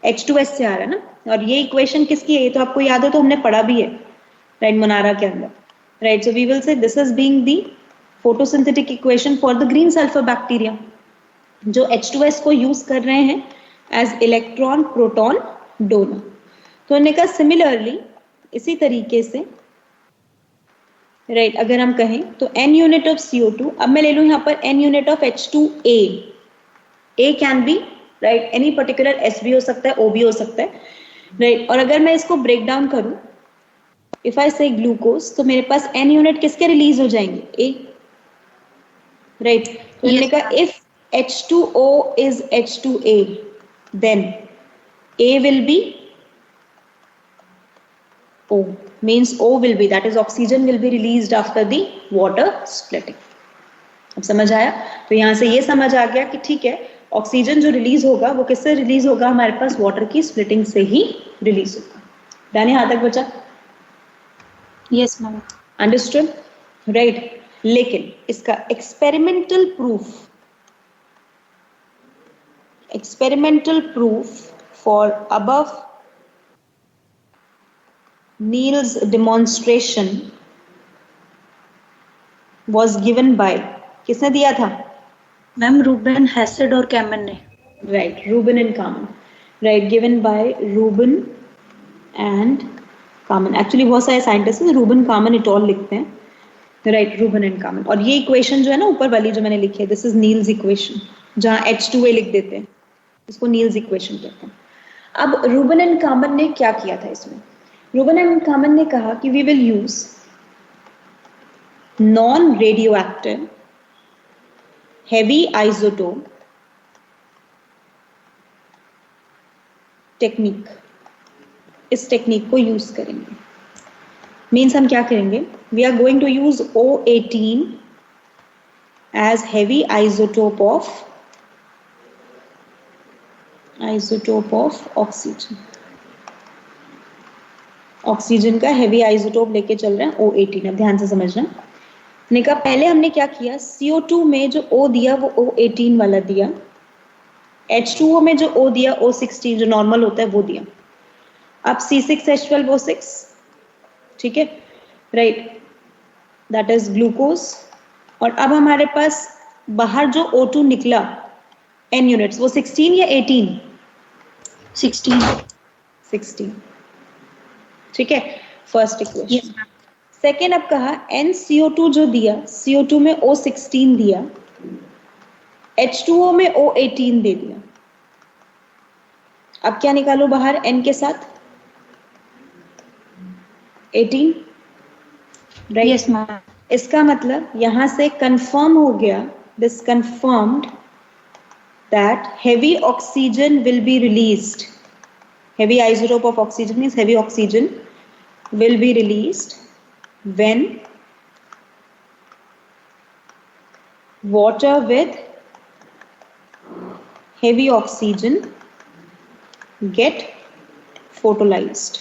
H2S से आ रहा है ना. और ये इक्वेशन किसकी है, ये तो आपको याद हो, तो हमने पढ़ा भी है, राइट, मोनारा के अंदर, right. So we will say this is being the photosynthetic equation for the green sulphur bacteria, जो H2S को यूज कर रहे हैं एज इलेक्ट्रॉन प्रोटॉन डोनर. तो उन्होंने कहा सिमिलरली, इसी तरीके से, राइट, अगर हम कहें तो n यूनिट ऑफ CO2, अब मैं ले लूं यहाँ पर n unit of H2A. A can be, right, any particular S भी हो सकता है, O भी हो सकता है, राइट. और अगर मैं इसको ब्रेक डाउन करूं, इफ आई से ग्लूकोज, तो मेरे पास n यूनिट किसके रिलीज हो जाएंगे, A, राइट. तो मैंने कहा if H2O is H2A, then A will be O, means O will be, that is oxygen will be released after the water splitting. अब समझ आया? तो यहां से ये समझ आ गया कि ठीक है, ऑक्सीजन जो रिलीज होगा वो किससे रिलीज होगा, हमारे पास वाटर की स्प्लिटिंग से ही रिलीज होगा. डन, यहां तक बचा? yes ma'am, understood, right. लेकिन इसका experimental proof for above Neal's demonstration was given by, किसने दिया था मैम? रूबेन, हैसेड और कैमन ने. Right, Ruben and Kamen, right, given by Ruben and Kamen. Actually बहुत सारे साइंटिस्ट हैं रूबेन कामन इट ऑल लिखते हैं, राइट, रूबेन एंड कामन. और ये इक्वेशन जो है ना ऊपर वाली जो मैंने लिखी है, दिस इज नील्स इक्वेशन, जहां H2A लिख देते हैं, इसको नील्स इक्वेशन कहते हैं. अब रूबेन एंड कामन ने क्या किया था इसमें, रूबेन एंड कामन ने कहा कि we will use non radioactive heavy isotope technique. इस टेक्निक को यूज करेंगे. मीन्स हम क्या करेंगे, we are going to use O18 as heavy isotope of oxygen. Oxygen का हेवी आइसोटोप लेके चल रहे हैं O18. अब ध्यान से समझना. ने कहा पहले हमने क्या किया, CO2 में जो O दिया वो O18 वाला दिया, H2O में जो O दिया O16 जो नॉर्मल होता है वो दिया. अब C6H12O6, ठीक है, राइट, दैट इज ग्लूकोज. और अब हमारे पास बाहर जो O2 निकला n यूनिट्स, वो 16 या 18? 16, ठीक है, फर्स्ट इक्वेशन. सेकेंड अब कहा NCO2 जो दिया, CO2 में O16 दिया, H2O में O18 दे दिया। अब क्या निकालो बाहर N के साथ? 18, राइट? Yes ma'am. इसका मतलब यहां से कंफर्म हो गया, this confirmed that heavy oxygen will be released. Heavy isotope of oxygen means heavy oxygen will be released when water with heavy oxygen get photolyzed.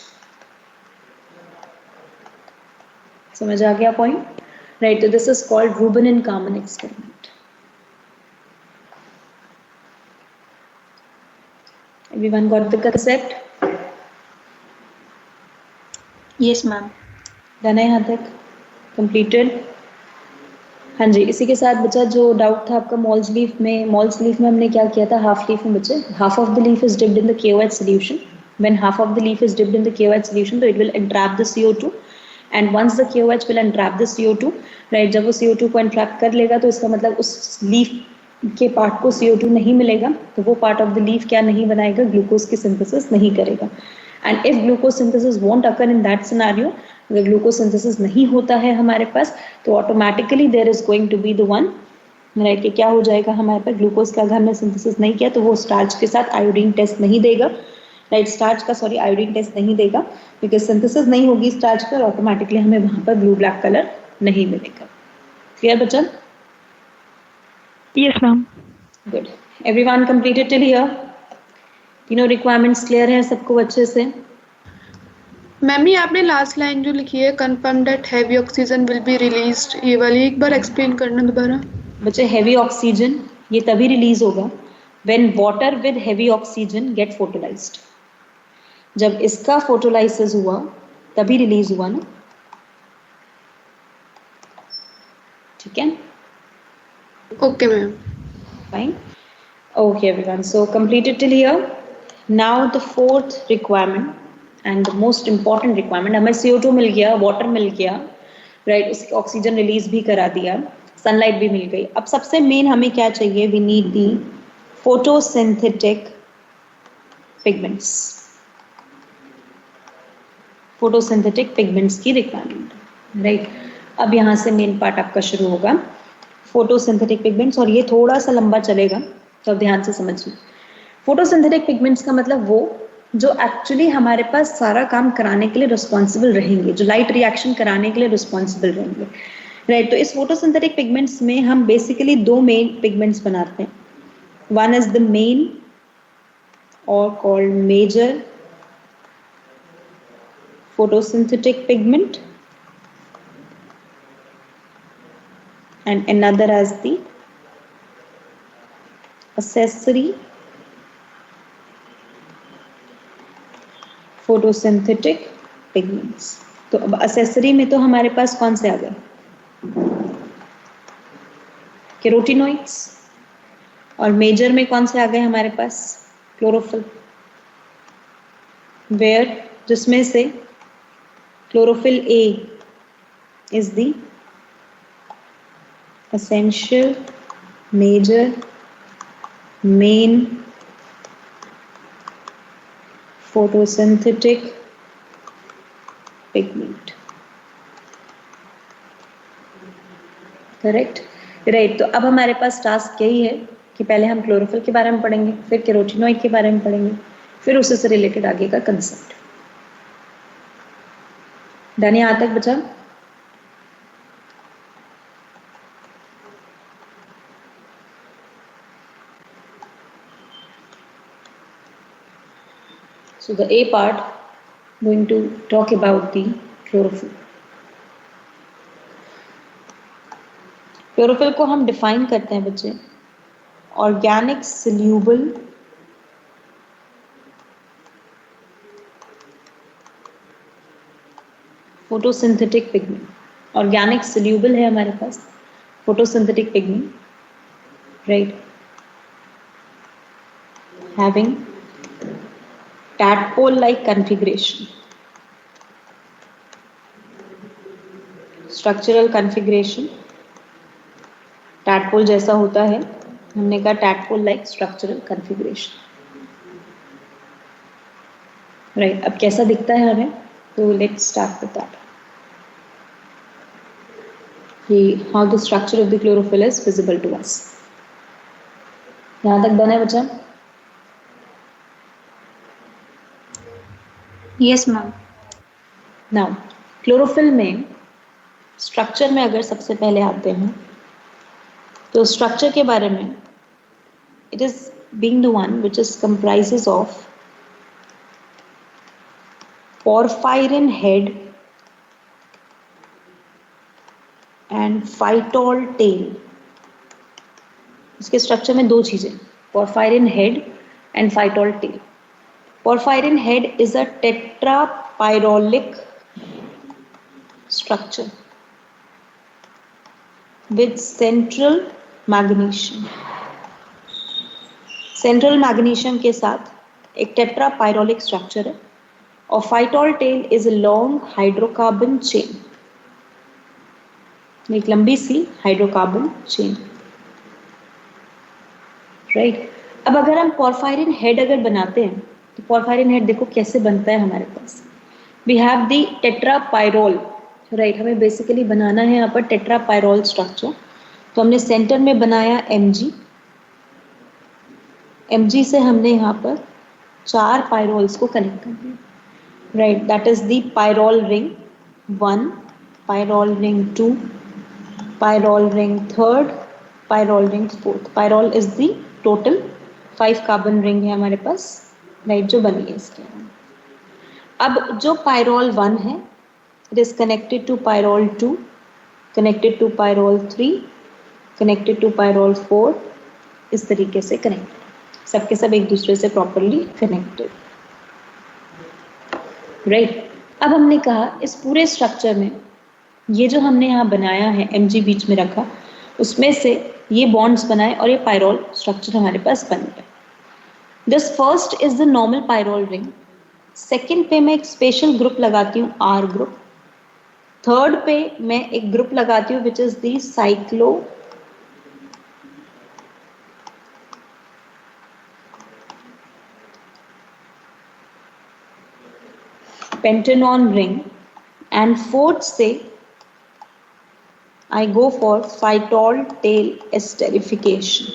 समझ आ गया point? Right, so this is called Rubin and Kalman experiment. Everyone got the concept? Yes ma'am. Done है यहाँ तक? Completed? हाँ जी, इसी के साथ बचा जो डाउट था आपका मॉल्स लीफ में। मॉल्स लीफ में हमने क्या किया था? हाफ लीफ में बच्चे, half of the leaf is dipped in the KOH solution. When half of the leaf is dipped in the KOH solution, so it will entrap the CO2, and once the KOH will entrap the CO2, right, जब वो CO2 को entrap कर लेगा तो इसका मतलब उस leaf के पार्ट को CO2 नहीं मिलेगा, तो वो पार्ट ऑफ द लीफ क्या नहीं बनाएगा? ग्लूकोज की सिंथेसिस नहीं करेगा। And if glucose synthesis won't occur in that scenario, अगर ग्लूकोज सिंथेसिस नहीं होता है हमारे पास, तो automatically there is going to be the one, right, कि क्या हो जाएगा हमारे पास? ग्लूकोज का अगर हमने सिंथेसिस नहीं किया तो वो स्टार्च के साथ आयोडीन टेस्ट नहीं देगा, राइट, स्टार्च का सॉरी आयोडीन टेस्ट नहीं देगा, बिकॉज सिंथेसिस नहीं होगी स्टार्च का, ऑटोमेटिकली हमें वहां पर ब्लू ब्लैक कलर नहीं मिलेगा। क्लियर बच्चा? Yes ma'am. Good. Everyone completed till here? तीनों रिक्वायरमेंट्स क्लियर है सबको अच्छे से? मैम ये आपने लास्ट लाइन जो लिखी है, confirm that heavy oxygen will be released, ये वाली एक बार एक्सप्लेन करना दोबारा। बच्चे हैवी ऑक्सीजन ये तभी रिलीज होगा when water with heavy oxygen get photolysed. जब इसका फोटोलाइसिस हुआ तभी रिलीज हुआ ना, ठीक है? Okay ma'am. Fine. Okay, everyone. So completed till here. Now the fourth requirement and the most important requirement. हमें CO2 मिल गया, water मिल गया, right? उसकी ऑक्सीजन रिलीज भी करा दिया, सनलाइट भी मिल गई। अब सबसे मेन हमें क्या चाहिए? We need the photosynthetic pigments. Photosynthetic pigments की requirement, right? अब यहाँ से मेन पार्ट आपका शुरू होगा, फोटोसिंथेटिक पिगमेंट्स, और ये थोड़ा सा लंबा चलेगा तो अब ध्यान से समझिए। फोटोसिंथेटिक पिगमेंट्स का मतलब वो जो एक्चुअली हमारे पास सारा काम कराने के लिए रिस्पॉन्सिबल रहेंगे, जो लाइट रिएक्शन कराने के लिए रिस्पॉन्सिबल रहेंगे, राइट? तो इस फोटोसिंथेटिक पिगमेंट्स में हम बेसिकली दो मेन पिगमेंट्स बनाते हैं। वन इज द मेन और called major photosynthetic pigment, and another as the accessory photosynthetic pigments. तो अब accessory में तो हमारे पास कौन से आ गए? कैरोटिनॉइड्स। और मेजर में कौन से आ गए हमारे पास? क्लोरोफिल। वेयर जिसमें से chlorophyll A is the essential, major, main photosynthetic pigment. Correct, right. तो अब हमारे पास टास्क यही है कि पहले हम क्लोरोफिल के बारे में पढ़ेंगे, फिर कैरोटिनॉइड के बारे में पढ़ेंगे, फिर उससे से रिलेटेड आगे का कंसेप्ट। डन है यहाँ तक बचा? So the A part going to talk about the chlorophyll. Chlorophyll को हम डिफाइन करते हैं बच्चे, organic soluble photosynthetic pigment. Organic soluble है हमारे पास photosynthetic pigment, right, having tadpole like configuration. Structural configuration, tadpole जैसा होता है, हमने कहा tadpole like structural configuration, right. अब कैसा दिखता है हमें, तो let's start with that. How the structure of the chlorophyll is visible to us. यहाँ तक बना है बच्चा? Yes ma'am. नाउ क्लोरोफिल में स्ट्रक्चर में अगर सबसे पहले आते हैं तो स्ट्रक्चर के बारे में, it is being the one which is comprises of porphyrin head and phytol tail। इसके स्ट्रक्चर में दो चीजें, porphyrin head and phytol tail। porphyrin head is a tetrapyrrolic structure with central magnesium। central magnesium के साथ एक tetrapyrrolic structure है, और phytol tail is a long hydrocarbon chain, एक लंबी सी हाइड्रोकार्बन चेन, राइट। अब अगर हम porphyrin head अगर बनाते हैं तो porphyrin head देखो कैसे बनता है हमारे पास। We have the tetrapyrrole, right. हमें बेसिकली बनाना है यहाँ पर टेट्रापायरोल स्ट्रक्चर, तो हमने सेंटर में बनाया Mg, Mg से हमने यहाँ पर 4 पायरोल्स को कनेक्ट कर दिया, right, that is the pyrrole ring 1, pyrrole ring 2, pyrrole ring 3rd, pyrrole ring 4th। pyrrole is the total 5 carbon ring है हमारे पास, राइट, जो बनी है इसके। अब जो pyrrole 1 है, it is connected to pyrrole 2, connected to pyrrole 3, connected to pyrrole 4, इस तरीके से कनेक्टेड, सबके सब एक दूसरे से प्रॉपरली कनेक्टेड, राइट। अब हमने कहा इस पूरे स्ट्रक्चर में ये जो हमने यहाँ बनाया है, Mg बीच में रखा, उसमें से ये बॉन्ड्स बनाए और ये पायरोल स्ट्रक्चर हमारे पास बन गया। This first is the normal pyrrole ring. Second पे मैं एक स्पेशल ग्रुप लगाती हूँ, R ग्रुप। थर्ड पे मैं एक ग्रुप लगाती हूँ which is the cyclo pentanone ring, and fourth से I go for phytol tail esterification,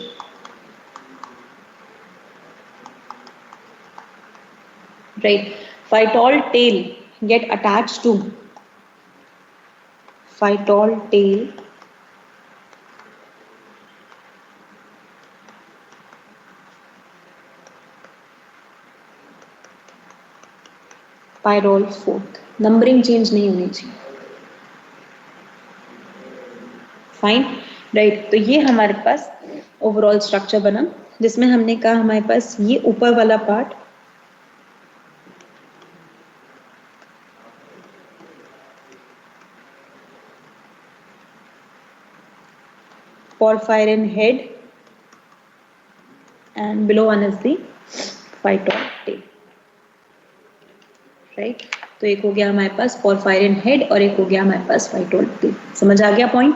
right। phytol tail get attached to phytol tail pyrrole 4th। Numbering change नहीं होनी चाहिए, फाइन, राइट। तो ये हमारे पास ओवरऑल स्ट्रक्चर बना, जिसमें हमने कहा हमारे पास ये ऊपर वाला part porphyrin head and below one is the phytol tail, right. तो एक हो गया हमारे पास porphyrin head और एक हो गया हमारे पास phytol tail। समझ आ गया पॉइंट?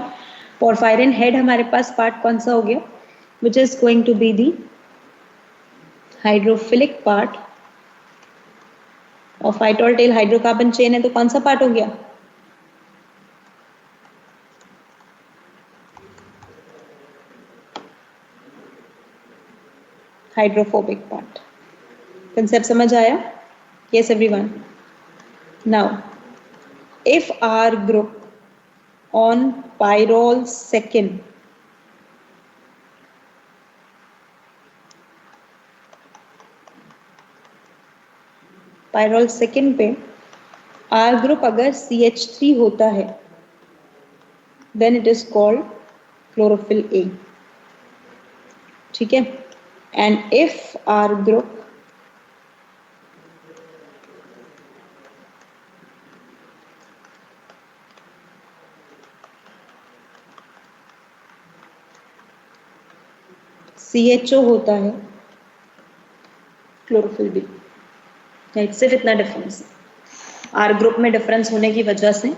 porphyrin head हमारे पास पार्ट कौन सा हो गया, which is going to be the hydrophilic part, और phytol tail हाइड्रोकार्बन चेन है, तो कौन सा पार्ट हो गया, हाइड्रोफोबिक पार्ट। कंसेप्ट समझ आया? Yes everyone। Now if R group on pyrrole second पे R group अगर CH3 होता है then it is called chlorophyll A, ठीक है। and if R group CHO होता है, क्लोरोफिल बी, राइट। सिर्फ इतना डिफरेंस है, आर ग्रुप में डिफरेंस होने की वजह से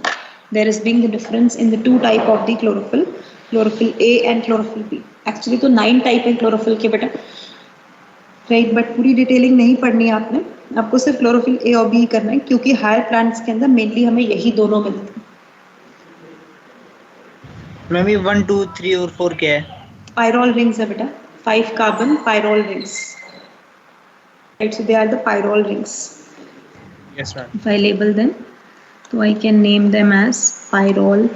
there is being the difference in the two type of the chlorophyll, chlorophyll A and chlorophyll B. Actually तो 9 टाइप है chlorophyll के बेटा, राइट, बट पूरी डिटेलिंग नहीं पढ़नी है आपने, आपको सिर्फ क्लोरोफिल ए और बी करना है, क्योंकि हायर प्लांट्स के अंदर मेनली हमें यही दोनों मिलते हैं। मैम ये 1 2 3 और 4 क्या है? पायरोल रिंग्स है बेटा, 5 carbon pyrrole rings, right, so they are the pyrrole rings. Yes ma'am. If I label them, so I can name them as pyrrole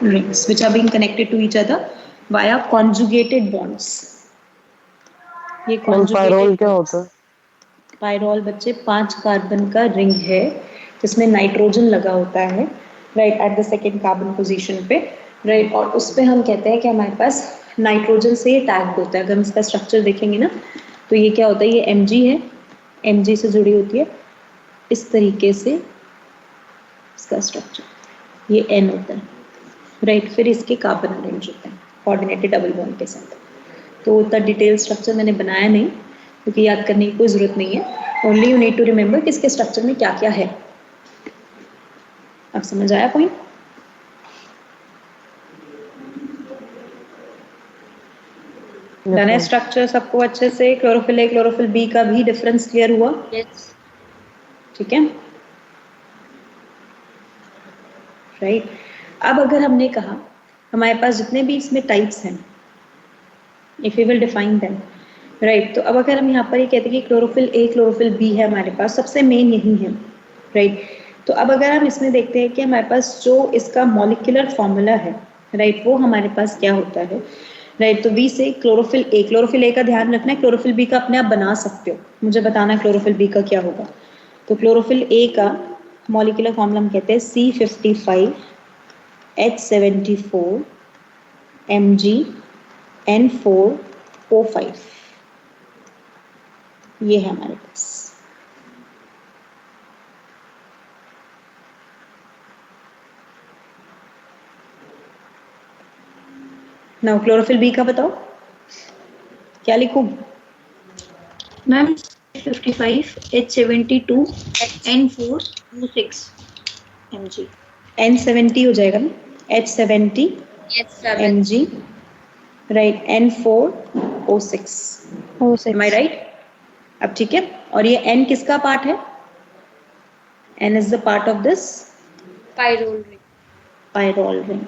rings, which are being connected to each other via conjugated bonds. ये pyrrole क्या होता है? Pyrrole बच्चे 5 carbon का ring है जिसमें nitrogen लगा होता है, right, at the second carbon position पे, राइट, और उस पे हम कहते हैं कि हमारे पास नाइट्रोजन से ये टैग्ड होता है। अगर हम इसका स्ट्रक्चर देखेंगे ना तो ये क्या होता है, ये Mg है, Mg से जुड़ी होती है इस तरीके से इसका स्ट्रक्चर, ये N होता है, राइट, फिर इसके कार्बन अरेंज होते हैं कोऑर्डिनेटेड डबल बॉन्ड के साथ। तो उतना डिटेल स्ट्रक्चर मैंने बनाया नहीं क्योंकि याद करने की कोई ज़रूरत नहीं है, only you need to remember कि इसके स्ट्रक्चर में क्या क्या है। अब समझ आया पॉइंट? डन है स्ट्रक्चर सबको अच्छे से? क्लोरोफिल ए क्लोरोफिल बी का भी डिफरेंस क्लियर हुआ? यस। ठीक है, राइट। अब अगर हमने कहा हमारे पास जितने भी इसमें टाइप्स हैं, if we will define them, right, तो अब अगर हम यहाँ पर ये कहते हैं कि क्लोरोफिल ए क्लोरोफिल बी है, हमारे पास सबसे मेन यही है, राइट। तो अब अगर हम इसमें देखते हैं कि हमारे पास जो इसका मॉलिक्यूलर फॉर्मूला है, राइट, वो हमारे पास क्या होता है, राइट, तो वी से क्लोरोफिल ए का ध्यान रखना है, क्लोरोफिल बी का अपने आप बना सकते हो, मुझे बताना क्लोरोफिल बी का क्या होगा। तो क्लोरोफिल ए का मॉलिक्यूलर फॉर्मूला हम कहते हैं C55H74 MgN4O5, ये है हमारे पास। नाउ क्लोरोफिल बी का बताओ क्या लिखूं? Ma'am 55H72 N4O6 Mg। N70 हो जाएगा ना, H70 Mg, right, N4O6, am I right? अब ठीक है, और ये N किसका पार्ट है? N is the part of this pyrrole ring,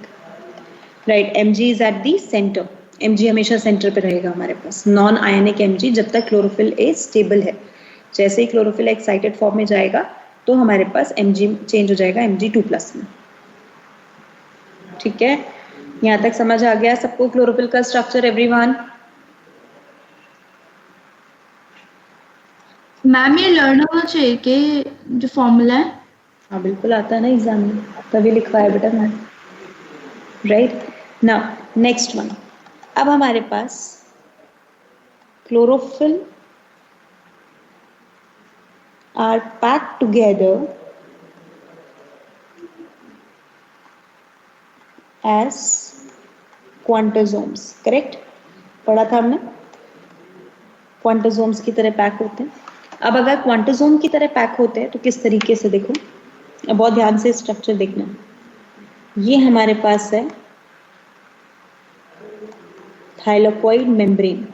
right. Mg is at the center, Mg हमेशा सेंटर पे रहेगा हमारे पास, नॉन आयनिक Mg जब तक क्लोरोफिल ए स्टेबल है। जैसे ही क्लोरोफिल एक्साइटेड फॉर्म में जाएगा तो हमारे पास Mg चेंज हो जाएगा Mg2+ में। ठीक है, यहाँ तक समझ आ गया सबको क्लोरोफिल का स्ट्रक्चर एवरीवन? मैम ये लर्न होना चाहिए कि जो फॉर्मूला है? हाँ बिल्कुल आता है ना एग्जाम में, तभी लिखवाया बेटा मैंने, राइट। नाउ नेक्स्ट वन, अब हमारे पास chlorophyll are packed together as quantosomes, correct? पढ़ा था हमने, क्वांटोसोम्स की तरह पैक होते हैं। अब अगर क्वांटोसोम की तरह पैक होते हैं तो किस तरीके से, देखो बहुत ध्यान से स्ट्रक्चर देखना। ये हमारे पास है थाइलाकोइड मेम्ब्रेन,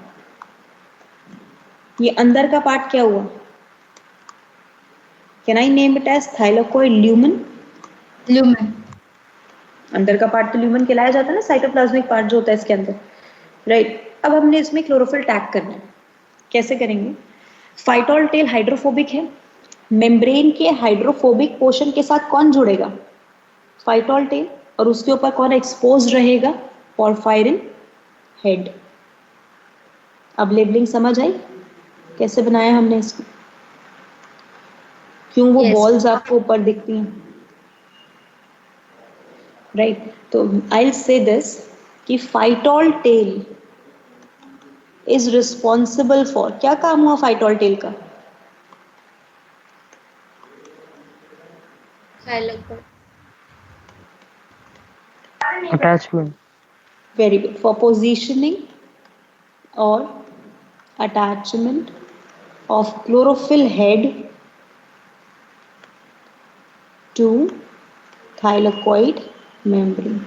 ये अंदर का पार्ट क्या हुआ? Can I name it as thylakoid lumen? Lumen. अंदर का पार्ट तो ल्यूमन कहलाया जाता है ना, साइटोप्लाज्मिक पार्ट जो होता है इसके अंदर, राइट। अब हमने इसमें क्लोरोफिल टैग करना है, कैसे करेंगे? फाइटोल टेल हाइड्रोफोबिक है, मेम्ब्रेन के हाइड्रोफोबिक पोर्शन के साथ कौन जुड़ेगा? फाइटोल टेल, और उसके ऊपर कौन एक्सपोज रहेगा? Porphyrin head. अब लेबलिंग समझ आई कैसे बनाया हमने इसको? क्यों वो बॉल्स आपको ऊपर दिखती हैं, राइट? तो आई विल से दिस कि phytol tail is responsible for, क्या काम हुआ फाइटोल टेल का? Attachment, very good, for positioning और attachment of chlorophyll head to thylakoid membrane.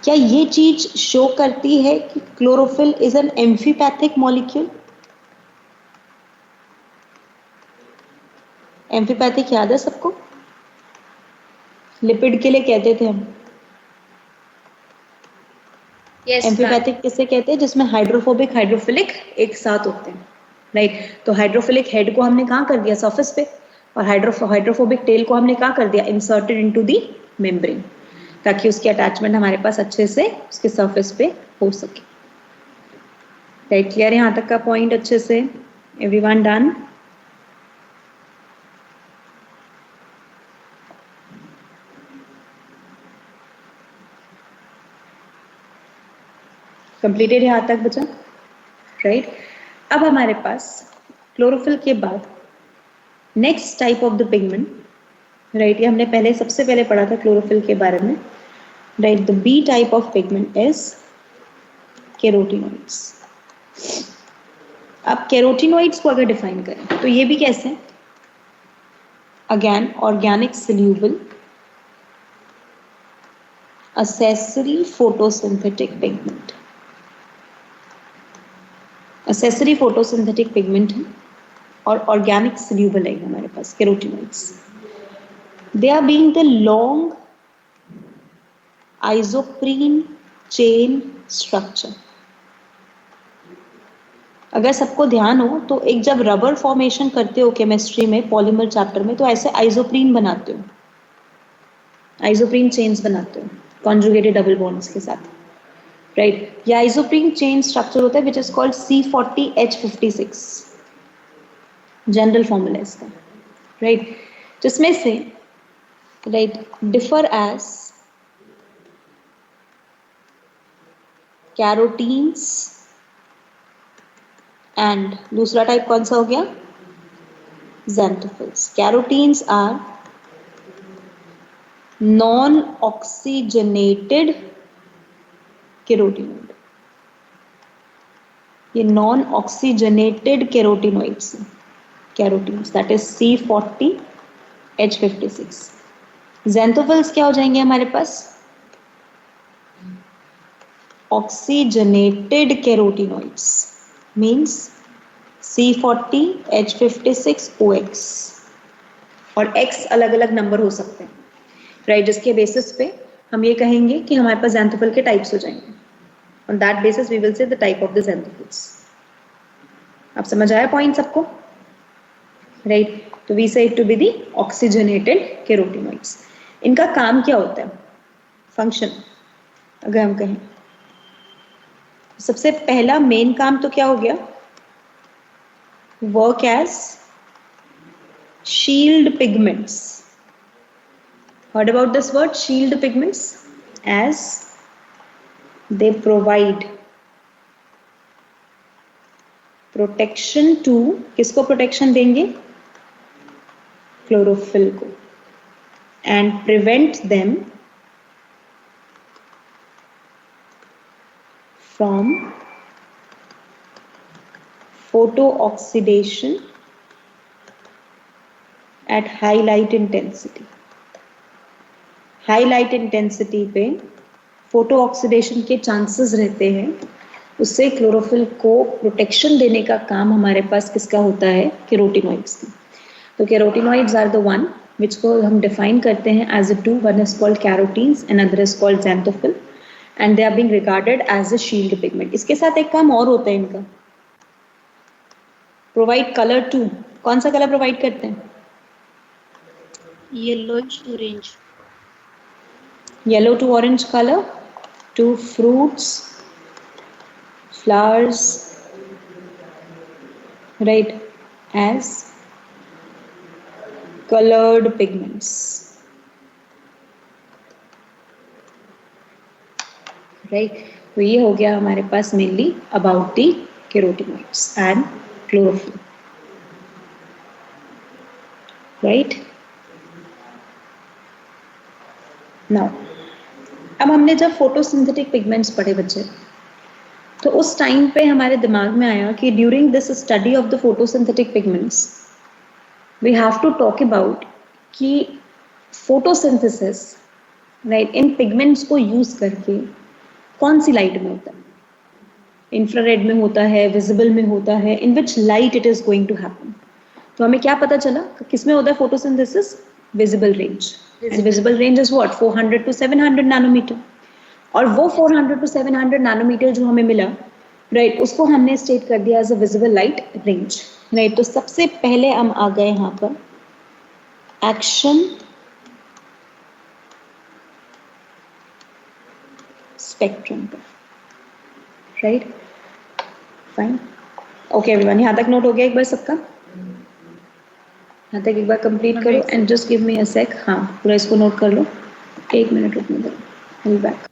क्या ये चीज शो करती है कि chlorophyll is an amphipathic molecule? Amphipathic याद है सबको? लिपिड के लिए कहते थे हम। Yes, एम्फीपैथिक किसे कहते हैं? जिसमें हाइड्रोफोबिक हाइड्रोफिलिक एक साथ होते हैं, राइट। तो हाइड्रोफिलिक हेड को हमने कहाँ कर दिया? सरफेस पे। और हाइड्रोफोबिक टेल को हमने कहाँ कर दिया? इंसर्टेड इनटू दी मेम्ब्रेन, ताकि उसकी अटैचमेंट हमारे पास अच्छे से उसके सरफेस पे हो सके। राइट, क्लियर यहाँ तक का पॉइंट अच्छे से? Everyone done? कंप्लीटेड यहाँ तक बचा, राइट। अब हमारे पास क्लोरोफिल के बाद next type of the pigment, right, ये हमने पहले सबसे पहले पढ़ा था क्लोरोफिल के बारे में, right. The B type of pigment is carotenoids. अब कैरोटिनॉइड्स को अगर डिफाइन करें तो ये भी कैसे? Again organic soluble accessory photosynthetic pigment। accessory photosynthetic pigment है और organic soluble है हमारे पास carotenoids. they are being the long isoprene chain structure। अगर सबको ध्यान हो तो एक जब रबर फॉर्मेशन करते हो केमिस्ट्री में, पॉलीमर चैप्टर में, तो ऐसे आइसोप्रीन बनाते हो, आइसोप्रीन चेन्स बनाते हो कॉन्जुगेटेड डबल बॉन्ड्स के साथ, राइट। ये आइसोप्रीन चेन स्ट्रक्चर होता है which is called C40H56, general formula इसका, राइट। जिसमें से, right, differ as carotenes and दूसरा टाइप कौन सा हो गया? xanthophylls। Carotenes are non-oxygenated carotenoid। ये non-oxygenated carotenoids हैं, carotenes, that is C40H56। xanthophylls क्या हो जाएंगे हमारे पास? oxygenated carotenoids means C40H56OX, और X अलग अलग नंबर हो सकते हैं, राइट, जिसके बेसिस पे हम ये कहेंगे कि हमारे पास xanthophylls के टाइप्स हो जाएंगे। On that basis we will say the type of the xanthophylls। आप समझ आया पॉइंट सबको, राइट। तो we say it to be the oxygenated carotenoids. इनका काम क्या होता है? फंक्शन अगर हम कहें, सबसे पहला मेन काम तो क्या हो गया? Work as shield pigments. What about this word shield pigments? As they provide protection to, किसको protection देंगे? Chlorophyll को, and prevent them from photooxidation at high light intensity। High light intensity पे फोटो ऑक्सीडेशन के chances रहते हैं, उससे chlorophyll को protection देने का काम हमारे पास किसका होता है? कैरोटिनॉइड्स का। तो carotenoids are the one which को हम डिफाइन करते हैं as a two, one is called carotenes and other is called xanthophylls, and they are being regarded as a shield pigment. इसके साथ एक काम और होता है इनका, प्रोवाइड कलर टू। कौन सा कलर प्रोवाइड करते हैं? Yellowish orange, yellow to orange color to fruits, flowers, right, as colored pigments, right। तो ये हो गया हमारे पास mainly about the carotenoids and chlorophyll, right. Now अब हमने जब फोटोसिंथेटिक पिगमेंट्स पढ़े बच्चे, तो उस टाइम पे हमारे दिमाग में आया कि during this study of the photosynthetic pigments we have to talk about कि फोटोसिंथेसिस राइट इन पिगमेंट्स को यूज करके कौन सी लाइट में होता है? इंफ्रारेड में होता है, विजिबल में होता है, in which light it is going to happen? तो हमें क्या पता चला किस में होता है photosynthesis? Visible range, and visible range is what 400 to 700 nanometre. और वो 400 टू 700 नैनोमीटर जो हमें मिला राइट उसको हमने स्टेट कर दिया as a visible light range right. तो सबसे पहले हम आ गए यहाँ पर एक्शन स्पेक्ट्रम पर राइट। फाइन, ओके एवरीवन, यहाँ तक नोट हो गया एक बार सबका? यहाँ तक एक बार कंप्लीट करो एंड जस्ट गिव मी अ सेक। हाँ पूरा इसको नोट कर लो, 1 मिनट रुकने दो, will back.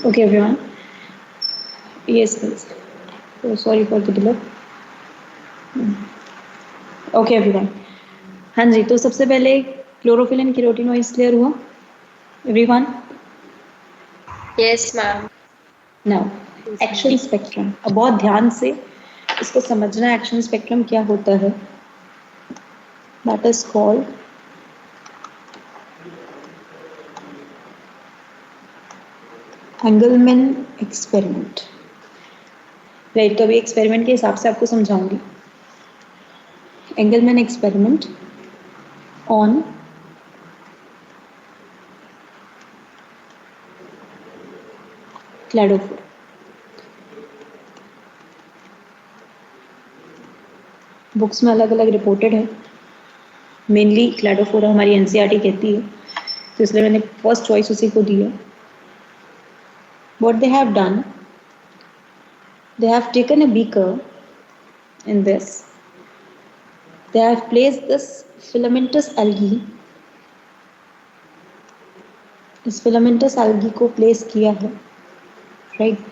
Okay, everyone. Yes, please. So sorry for the delay. Okay, everyone. हाँ जी, तो सबसे पहले क्लोरोफिल एंड केरोटिनॉइड्स क्लियर हुआ? Everyone? Yes, ma'am. Now, action spectrum. अब बहुत ध्यान से इसको समझना है, एक्शन स्पेक्ट्रम क्या होता है. That is called Engelmann experiment. Right, तो अभी एक्सपेरिमेंट के हिसाब से आपको समझाऊंगी. Engelmann experiment on Cladophora. Books में अलग अलग रिपोर्टेड है. मेनली क्लैडोफोरा हमारी एनसीईआरटी कहती है, तो इसलिए मैंने फर्स्ट चॉइस उसी को दी है. What they have done, they have taken a beaker in this. They have placed this filamentous algae. इस filamentous algae को place किया है, right?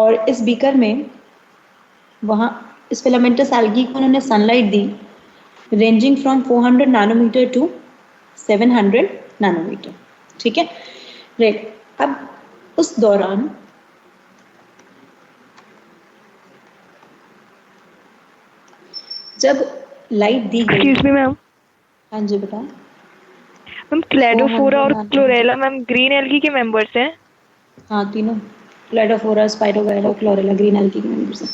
और इस beaker में वहाँ इस filamentous algae को उन्होंने sunlight the, ranging from 400 nanometer to 700 nanometer. ठीक है, right? अब उस दौरान जब लाइट दी गई. Excuse me ma'am. हाँ जी बेटा. मैम क्लैडोफोरा और 400 क्लोरेला मैम ग्रीन एल्गी के मेंबर्स हैं. हाँ, तीनों Cladophora, Spirogyra, Chlorella green algae के मेंबर्स हैं.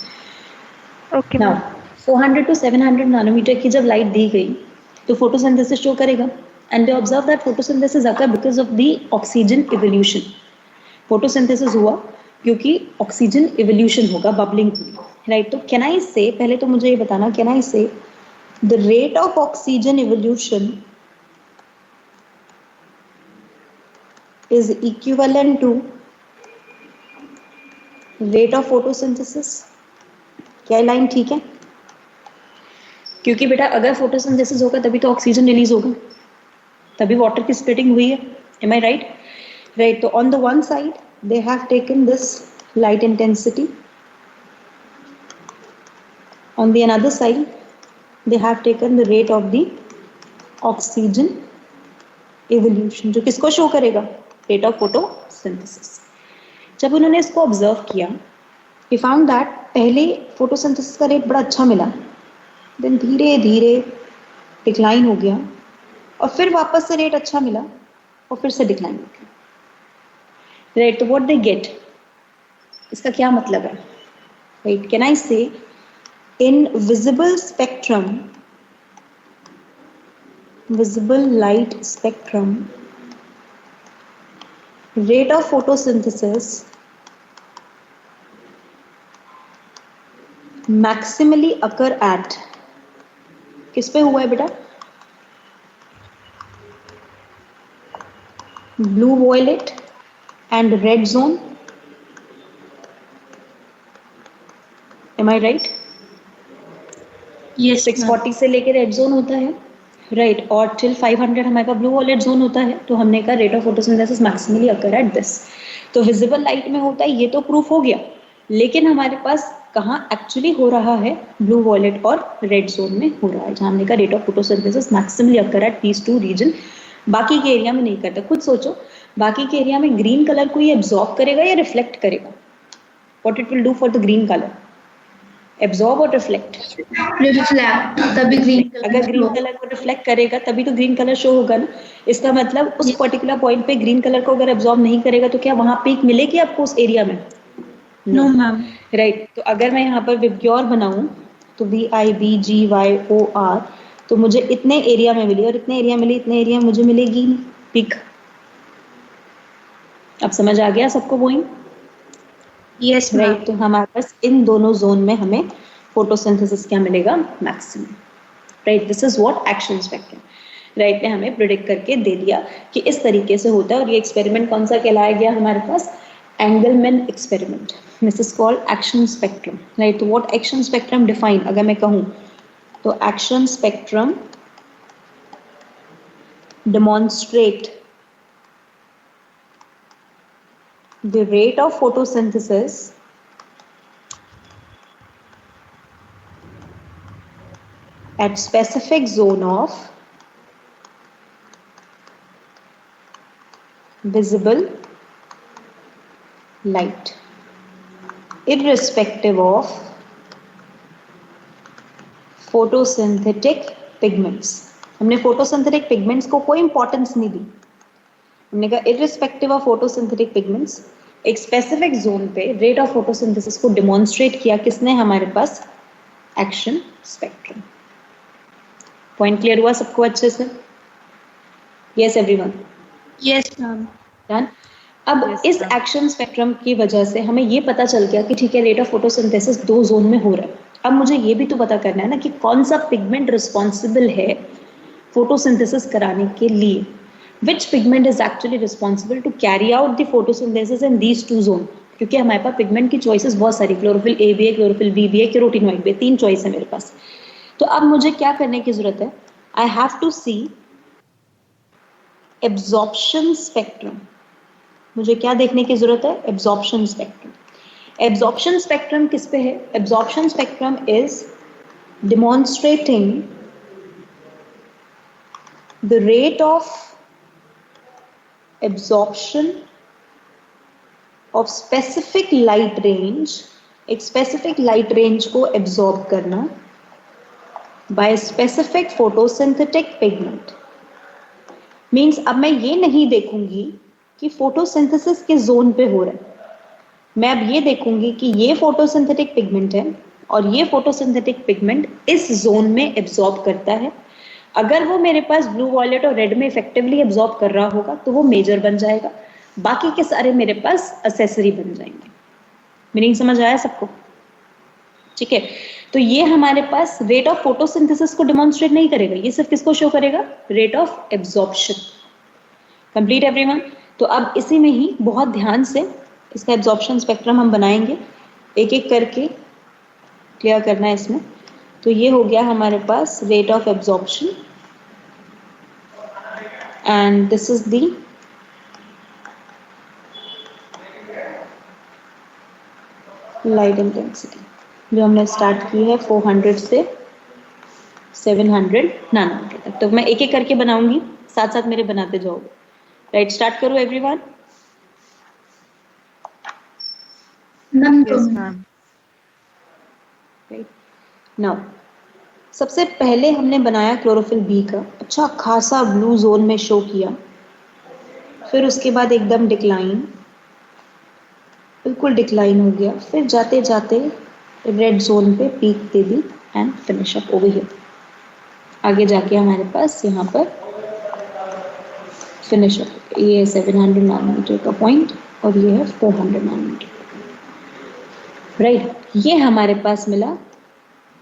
Okay now ma'am. 400 to 700 nanometre की जब लाइट दी गई तो फोटोसिंथेसिस शो करेगा. And they observe that photosynthesis occur because of the oxygen evolution. Photosynthesis हुआ क्योंकि ऑक्सीजन इवोल्यूशन होगा, बबलिंग होगी, राइट. तो कैन आई से, पहले तो मुझे ये बताना, can I say the rate of oxygen evolution is equivalent to rate of photosynthesis. क्या लाइन ठीक है? क्योंकि बेटा अगर फोटोसिंथेसिस होगा तभी तो ऑक्सीजन रिलीज होगा, तभी वाटर की स्प्लिटिंग हुई है. Am I right? Right, so on the one side they have taken this light intensity, on the another side they have taken the rate of the oxygen evolution, जो किसको show करेगा? rate of photosynthesis. जब उन्होंने इसको observe किया, he found that पहले photosynthesis का rate बड़ा अच्छा मिला, देन धीरे धीरे डिक्लाइन हो गया, और फिर वापस से रेट अच्छा मिला और फिर से डिक्लाइन हो गया. राइट, तो व्हाट दे गेट, इसका क्या मतलब है? Right, can I say in visible spectrum, visible light spectrum, rate of photosynthesis maximally occur at, किस पे हुआ है बेटा? Blue violet and red zone. Am I right? Yes, 640 से लेके रेड जोन होता है, राइट, और टिल 500 हमारे पास ब्लू वॉयलेट जोन होता है. तो हमने कहा rate of photosynthesis maximally occur at this. तो विजिबल लाइट में होता है, ये तो प्रूफ हो गया, लेकिन हमारे पास कहाँ एक्चुअली हो रहा है? ब्लू वॉयलेट और रेड जोन में हो रहा है, जहाँ हमने कहा rate of photosynthesis maximally occur at these two region. बाकी के एरिया में नहीं करता. खुद सोचो, बाकी के एरिया में ग्रीन कलर को ये एब्जॉर्ब करेगा या रिफ्लेक्ट करेगा? What it will do for the green colour? Absorb और रिफ्लेक्ट? रिफ्लेक्ट. तभी ग्रीन कलर, अगर ग्रीन कलर को रिफ्लेक्ट करेगा तभी तो ग्रीन कलर शो होगा ना. इसका मतलब उस पर्टिकुलर पॉइंट पे ग्रीन कलर को अगर एब्जॉर्ब नहीं करेगा तो क्या वहां पीक मिलेगी आपको उस एरिया में? No ma'am. राइट, तो अगर मैं यहाँ पर विबग्योर बनाऊं तो VIBGYOR, तो मुझे इतने एरिया में मिली और इतने एरिया मिली, इतने एरिया में मुझे मिलेगी पीक. अब समझ आ गया सबको पॉइंट? यस राइट, तो हमारे पास इन दोनों जोन में हमें फोटोसिंथेसिस क्या मिलेगा? Maximum. Right, this is what action spectrum. Right, ने हमें प्रिडिक्ट करके दे दिया कि इस तरीके से होता है. और ये एक्सपेरिमेंट कौन सा कहलाया गया हमारे पास? Engelmann experiment. This is called action spectrum. Right, तो व्हाट एक्शन स्पेक्ट्रम डिफाइन, अगर मैं कहूँ तो action spectrum demonstrate the rate of photosynthesis at specific zone of visible light irrespective of photosynthetic pigments. हमने photosynthetic pigments को कोई importance नहीं दी. हमने कहा irrespective of photosynthetic pigments एक specific zone पे rate of photosynthesis को demonstrate किया किसने? हमारे पास action spectrum. Point clear हुआ सबको अच्छे से? Yes everyone. Yes ma'am. Done. अब इस एक्शन स्पेक्ट्रम की वजह से हमें ये पता चल गया कि ठीक है रेट ऑफ फोटोसिंथेसिस 2 जोन में हो रहा है. अब मुझे ये भी तो पता करना है ना कि कौन सा पिगमेंट रिस्पॉन्सिबल है फोटोसिंथेसिस कराने के लिए. Which pigment is actually responsible to carry out the photosynthesis in these 2 zone. क्योंकि हमारे पास पिगमेंट की चॉइसेस बहुत सारी, क्लोरोफिल ए भी है, क्लोरोफिल बी भी है, कैरोटीनॉइड भी है, 3 चॉइस है मेरे पास. तो अब मुझे क्या करने की जरूरत है? I have to see absorption spectrum. मुझे क्या देखने की जरूरत है? Absorption spectrum. एब्जॉर्प्शन स्पेक्ट्रम किस पे है? Absorption spectrum is demonstrating the rate of absorption of specific light range. एक स्पेसिफिक लाइट रेंज को एब्जॉर्ब करना by specific photosynthetic pigment. Means अब मैं ये नहीं देखूंगी कि फोटोसिंथेसिस किस जोन पे हो रहा है. मैं अब ये देखूंगी कि ये फोटोसिंथेटिक पिगमेंट है और ये फोटोसिंथेटिक पिगमेंट इस जोन में एब्जॉर्ब करता है. अगर वो मेरे पास ब्लू, वॉयलेट और रेड में इफेक्टिवली एब्जॉर्ब कर रहा होगा तो वो मेजर बन जाएगा. बाकी के सारे मेरे पास असेसरी बन जाएंगे. मीनिंग समझ आया सबको? ठीक है. तो ये हमारे पास रेट ऑफ फोटोसिंथेसिस को डिमॉन्स्ट्रेट नहीं करेगा, ये सिर्फ किसको शो करेगा? Rate of absorption. Complete everyone? तो अब इसी में ही बहुत ध्यान से इसका एब्जॉर्प्शन स्पेक्ट्रम हम बनाएंगे, एक एक करके क्लियर करना है इसमें. तो ये हो गया हमारे पास rate of absorption and this is the light intensity जो हमने स्टार्ट की है 400 से 700 नैनोमीटर तक. तो मैं एक एक करके बनाऊंगी, साथ साथ मेरे बनाते जाओगे. राइट, स्टार्ट करो एवरीवन. राइट नाउ सबसे पहले हमने बनाया क्लोरोफिल बी का. अच्छा खासा ब्लू जोन में शो किया, फिर उसके बाद एकदम डिक्लाइन, बिल्कुल डिक्लाइन हो गया, फिर जाते जाते रेड जोन पे peak they the and finish up over here. आगे जाके हमारे पास यहाँ पर फिनिश अप. ये 700 नैनोमीटर का पॉइंट और ये है 400 नैनोमीटर. राइट, ये हमारे पास मिला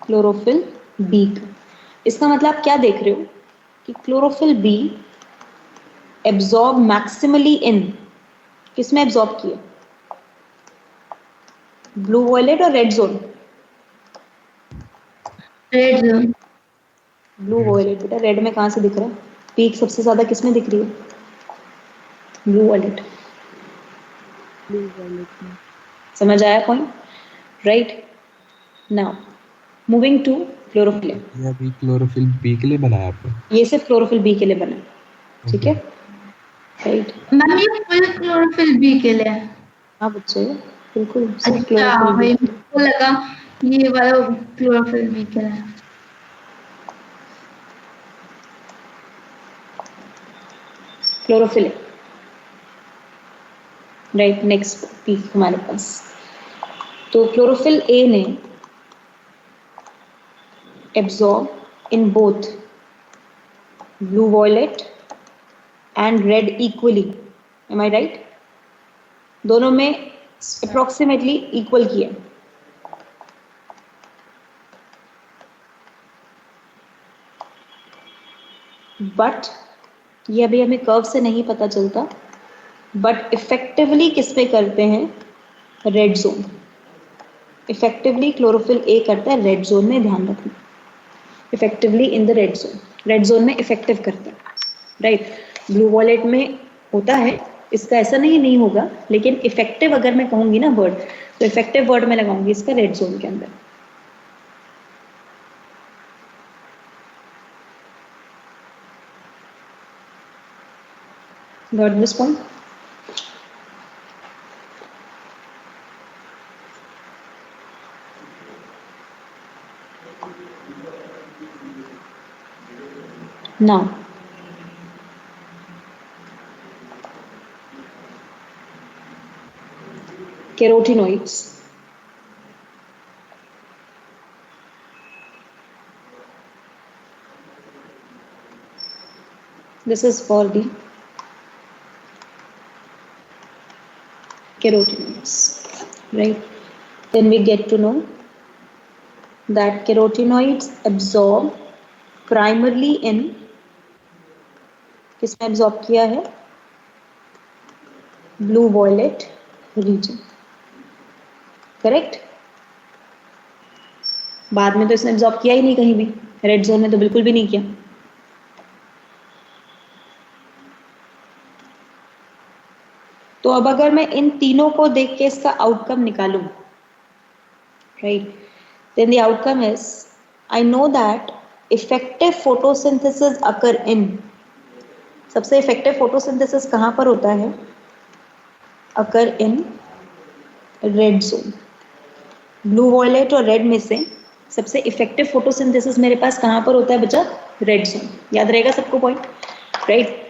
क्लोरोफिल बी का. इसका मतलब क्या देख रहे हो कि chlorophyll B absorb maximally in, किसमें एब्जॉर्ब किया? ब्लू, वॉयलेट और red zone. Red zone. Blue, violet. बेटा रेड में कहाँ से दिख रहा है? पीक सबसे ज्यादा किसमें दिख रही है? Blue, violet. समझ आया point? Right. Now moving to chlorophyll. ये अभी क्लोरोफिल बी के लिए बनाया आपने? ये सिर्फ क्लोरोफिल बी के लिए बना. ठीक है. राइट मैम ये फुल क्लोरोफिल बी के लिए. हाँ बच्चे बिल्कुल. अच्छा भाई मुझको लगा ये वाला क्लोरोफिल बी के लिए. क्लोरोफिल. राइट, नेक्स्ट पीक हमारे पास. तो क्लोरोफिल ए ने absorb in both blue, violet and red equally. Am I right? दोनों में अप्रोक्सीमेटली इक्वल किया. बट ये अभी हमें कर्व से नहीं पता चलता, बट इफेक्टिवली किस पे करते हैं? Red zone. Effectively chlorophyll A करता है रेड जोन में, ध्यान रखना. Effectively in the red zone. Red zone में इफेक्टिव करता है. राइट. ब्लू, वॉयलेट में होता है इसका ऐसा नहीं होगा, लेकिन इफेक्टिव अगर मैं कहूंगी ना वर्ड, तो इफेक्टिव वर्ड में लगाऊंगी इसका रेड जोन के अंदर। Got this point? Now, carotenoids. This is for the carotenoids, right? Then we get to know that carotenoids absorb primarily in, किसमें absorb किया है? Blue violet region, correct? बाद में तो इसने absorb किया ही नहीं कहीं भी, रेड जोन में तो बिल्कुल भी नहीं किया। तो अब अगर मैं इन तीनों को देख के इसका आउटकम निकालूं, right, then the outcome is I know that effective photosynthesis occur in, सबसे इफेक्टिव फोटोसिंथेसिस कहां पर होता है? Occur in red zone. Blue violet और रेड में से सबसे इफेक्टिव फोटोसिंथेसिस मेरे पास कहां पर होता है बच्चा? Red zone. याद रहेगा सबको point, right?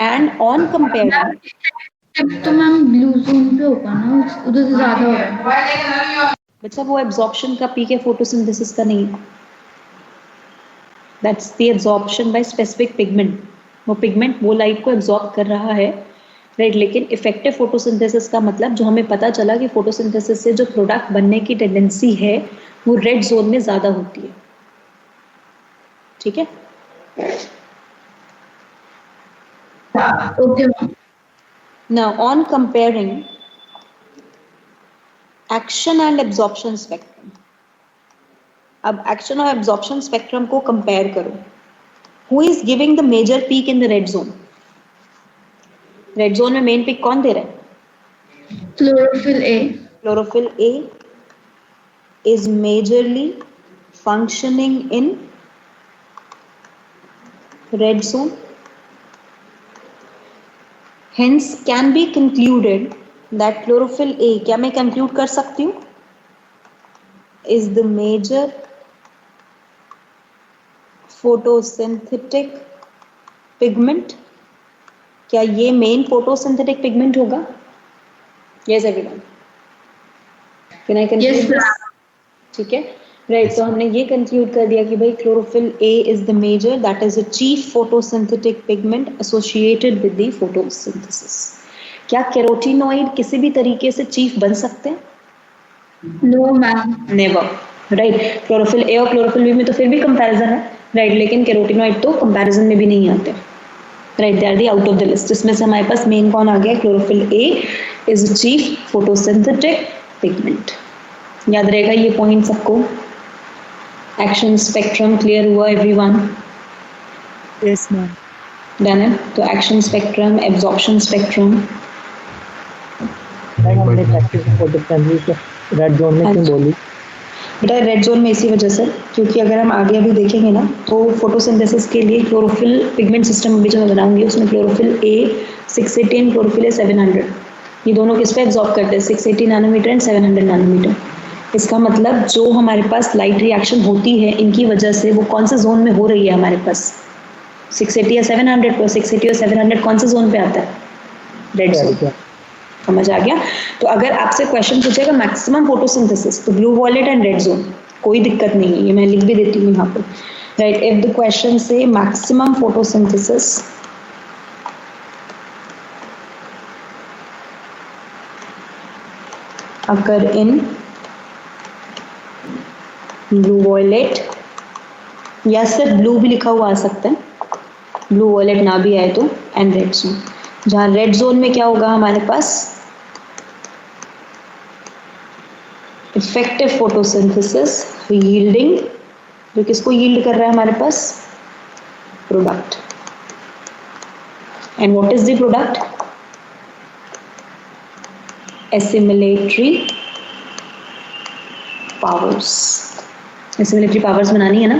And on comparing, तो मैम ब्लू जोन पे होगा ना, उधर से ज्यादा हो रहा है बच्चा, वो एब्जॉर्प्शन का पीक है, फोटोसिंथेसिस का नहीं है। That's the absorption by specific pigment. वो पिगमेंट वो लाइट को एब्जॉर्ब कर रहा है, राइट, लेकिन इफेक्टिव फोटोसिंथेसिस का मतलब जो हमें पता चला कि फोटोसिंथेसिस से जो प्रोडक्ट बनने की टेंडेंसी है वो रेड जोन में ज्यादा होती है, ठीक है? Okay ma'am. Now on comparing action and absorption spectrum, अब action और absorption spectrum को compare करो। Who is giving the major peak in the red zone? Red zone में main peak कौन दे रहा है? Chlorophyll A. Chlorophyll A is majorly functioning in red zone. Hence can be concluded that chlorophyll A, क्या मैं conclude कर सकती हूँ, is the major photosynthetic pigment। क्या ये main photosynthetic pigment होगा? Yes everyone, can I conclude Yes, this? ठीक है, राइट। तो हमने ये कंक्लूड कर दिया कि भाई chlorophyll A is the major, that is a chief photosynthetic pigment associated with the photosynthesis. क्या कैरोटीनॉइड किसी भी तरीके से चीफ बन सकते हैं? No ma'am, never, right. Chlorophyll a और क्लोरोफिल बी में तो फिर भी कंपैरिजन है, राइट, लेकिन कैरोटीनॉइड तो कंपैरिजन में भी नहीं आते, right, they are the out of the list. इसमें से हमारे पास मेन कौन आ गया? Chlorophyll A is a chief photosynthetic pigment. याद रहेगा ये पॉइंट सबको? एक्शन स्पेक्ट्रम क्लियर हुआ एवरीवन? Yes ma'am. डन है। तो एक्शन स्पेक्ट्रम, एब्जॉर्प्शन स्पेक्ट्रम, हमने फोटोसिंथेसिस रेड जोन में क्यों बोली बेटा? रेड जोन में इसी वजह से क्योंकि अगर हम आगे अभी देखेंगे ना तो फोटोसिंथेसिस के लिए क्लोरोफिल पिगमेंट सिस्टम अभी जो मैं बनाऊंगी उसमें क्लोरोफिल ए 618, क्लोरोफिल ए 700, ये दोनों किस पे एब्जॉर्ब करते हैं? 680 नैनोमीटर एंड 700 नैनोमीटर। इसका मतलब जो हमारे पास लाइट रिएक्शन होती है इनकी वजह से वो कौन से जोन में हो रही है हमारे पास? 680 या 700 पर। 680 और 700 कौन से जोन पे आता है? Red zone. समझ आ गया? तो अगर आपसे क्वेश्चन पूछेगा मैक्सिमम फोटोसिंथेसिस, तो blue violet and red zone, कोई दिक्कत नहीं है, ये मैं लिख भी देती हूँ यहाँ पर, राइट। इफ द क्वेश्चन से maximum photosynthesis occur in blue violet, या सिर्फ ब्लू भी लिखा हुआ आ सकता है, ब्लू वॉयलेट ना भी आए तो, एंड रेड जोन। जहाँ रेड जोन में क्या होगा हमारे पास? इफेक्टिव फोटोसिंथेसिस यील्डिंग, जो किसको यील्ड कर रहा है हमारे पास? Product. And what is the product? Assimilatory powers. Assimilatory powers बनानी है ना?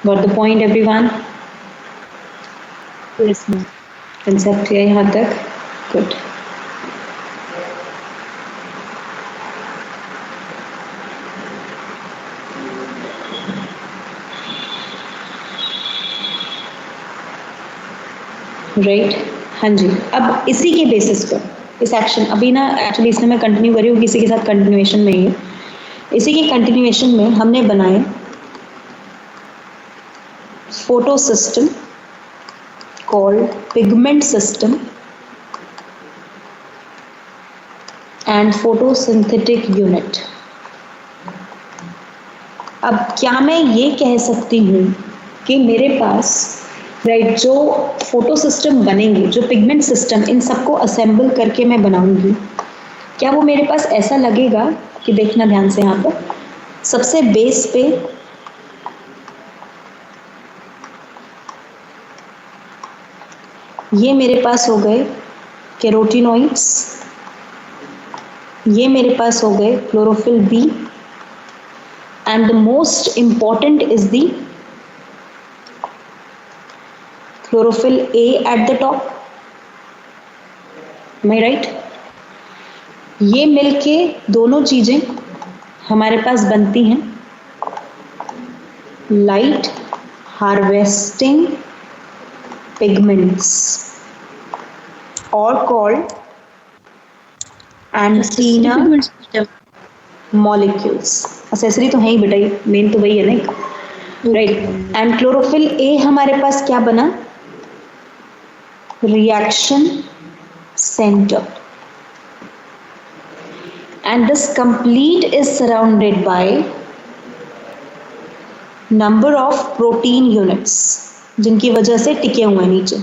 Got the point, everyone? Yes, ma'am. Concept है यहाँ तक? Good. राइट हाँ जी, अब इसी के बेसिस पर इस एक्शन अभी ना एक्चुअली इसमें मैं कंटिन्यू करी हूँ किसी के साथ कंटिन्यूएशन में ही है। इसी के कंटिन्यूएशन में हमने बनाए photo system called pigment system and photosynthetic unit. अब क्या मैं ये कह सकती हूँ कि मेरे पास राइट जो फोटो सिस्टम बनेंगे, जो पिगमेंट सिस्टम, इन सबको असेंबल करके मैं बनाऊंगी, क्या वो मेरे पास ऐसा लगेगा कि देखना ध्यान से यहाँ पर सबसे बेस पे ये मेरे पास हो गए कैरोटिनॉइड्स, ये मेरे पास हो गए chlorophyll B and the most important is the chlorophyll A at the top. Am I right? ये मिलके दोनों चीजें हमारे पास बनती हैं लाइट हार्वेस्टिंग पिगमेंट्स और कॉल्ड एंटीना मॉलिक्यूल्स। एक्सेसरी तो है ही बेटा, ये मेन तो वही है ना, राइट। एंड क्लोरोफिल ए हमारे पास क्या बना? reaction center, and this complete is surrounded by number of protein units जिनकी वजह से टिके हुए हैं नीचे,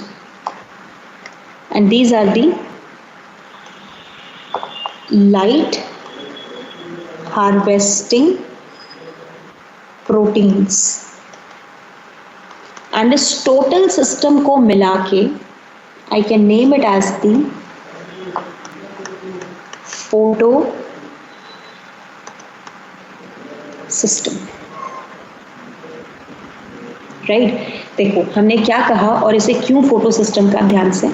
and these are the light harvesting proteins, and इस total system को मिला के I can name it as the photo system, right? देखो हमने क्या कहा और इसे क्यों फोटो सिस्टम का, ध्यान से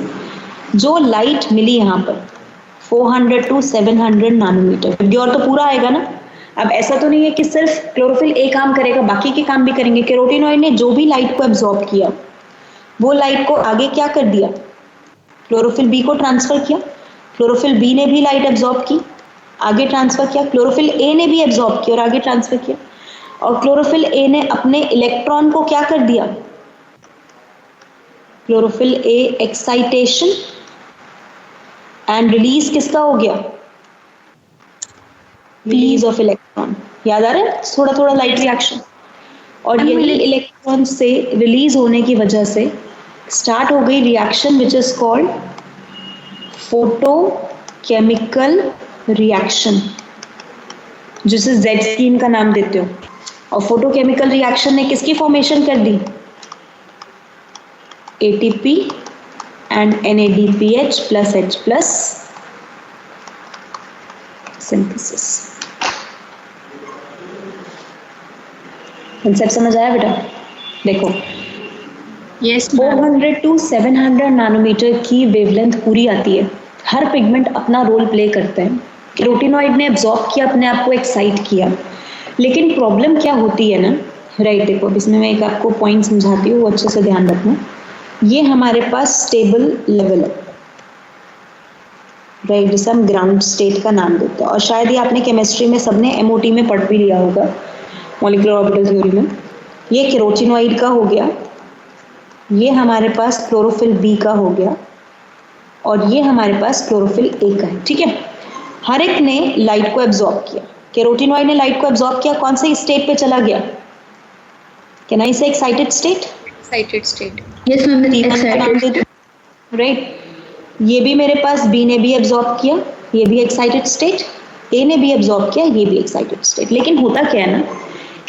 जो लाइट मिली यहाँ पर 400 to 700 नैनोमीटर और तो पूरा आएगा ना। अब ऐसा तो नहीं है कि सिर्फ क्लोरोफिल ए काम करेगा, बाकी के काम भी करेंगे। कैरोटिनॉइड ने जो भी लाइट को एब्जॉर्ब किया वो लाइट को आगे क्या कर दिया? क्लोरोफिल बी को ट्रांसफर किया। क्लोरोफिल बी ने भी लाइट एब्जॉर्ब की, आगे ट्रांसफर किया। क्लोरोफिल ए ने भी एब्जॉर्ब किया और आगे ट्रांसफर किया। और क्लोरोफिल ए ने अपने इलेक्ट्रॉन को क्या कर दिया? Chlorophyll A excitation and release किसका हो गया? Release of electron. याद आ रहा है? थोड़ा थोड़ा लाइट रिएक्शन। और यही इलेक्ट्रॉन से रिलीज होने की वजह से स्टार्ट हो गई reaction which is called photochemical reaction, जिसे जेड स्कीम का नाम देते हो। और फोटोकेमिकल रिएक्शन ने किसकी फॉर्मेशन कर दी? ATP and NADPH plus H plus synthesis. Concept समझ आया बेटा? देखो यस 400 to 700 नैनोमीटर की वेवलेंथ पूरी आती है। हर पिगमेंट अपना रोल प्ले करते हैं। कैरोटिनॉइड ने एब्जॉर्ब किया, अपने आप को एक्साइट किया, लेकिन प्रॉब्लम क्या होती है ना, राइट? देखो अब इसमें मैं एक आपको पॉइंट समझाती हूँ, वो अच्छे से ध्यान रखना। ये हमारे पास स्टेबल लेवल है, राइट, जिसे हम ग्राउंड स्टेट का नाम देते हैं। और शायद ये आपने केमिस्ट्री में सबने MOT में पढ़ भी लिया होगा, मॉलिक्यूलर ऑर्बिटल थ्योरी में। ये कैरोटिनॉइड का हो गया, ये हमारे पास क्लोरोफिल बी का हो गया, और ये हमारे पास क्लोरोफिल ए का है। ठीक है, हर एक ने लाइट को एब्जॉर्ब किया। कैरोटिनॉइड ने लाइट को एब्जॉर्ब किया, कौन से स्टेट पे चला गया? कैन आई से excited state? Excited state. Yes ma'am, excited, right. ये भी मेरे पास बी ने भी एब्जॉर्ब किया, ये भी एक्साइटेड स्टेट। ए ने भी एब्जॉर्ब किया, ये भी एक्साइटेड स्टेट। लेकिन होता क्या है ना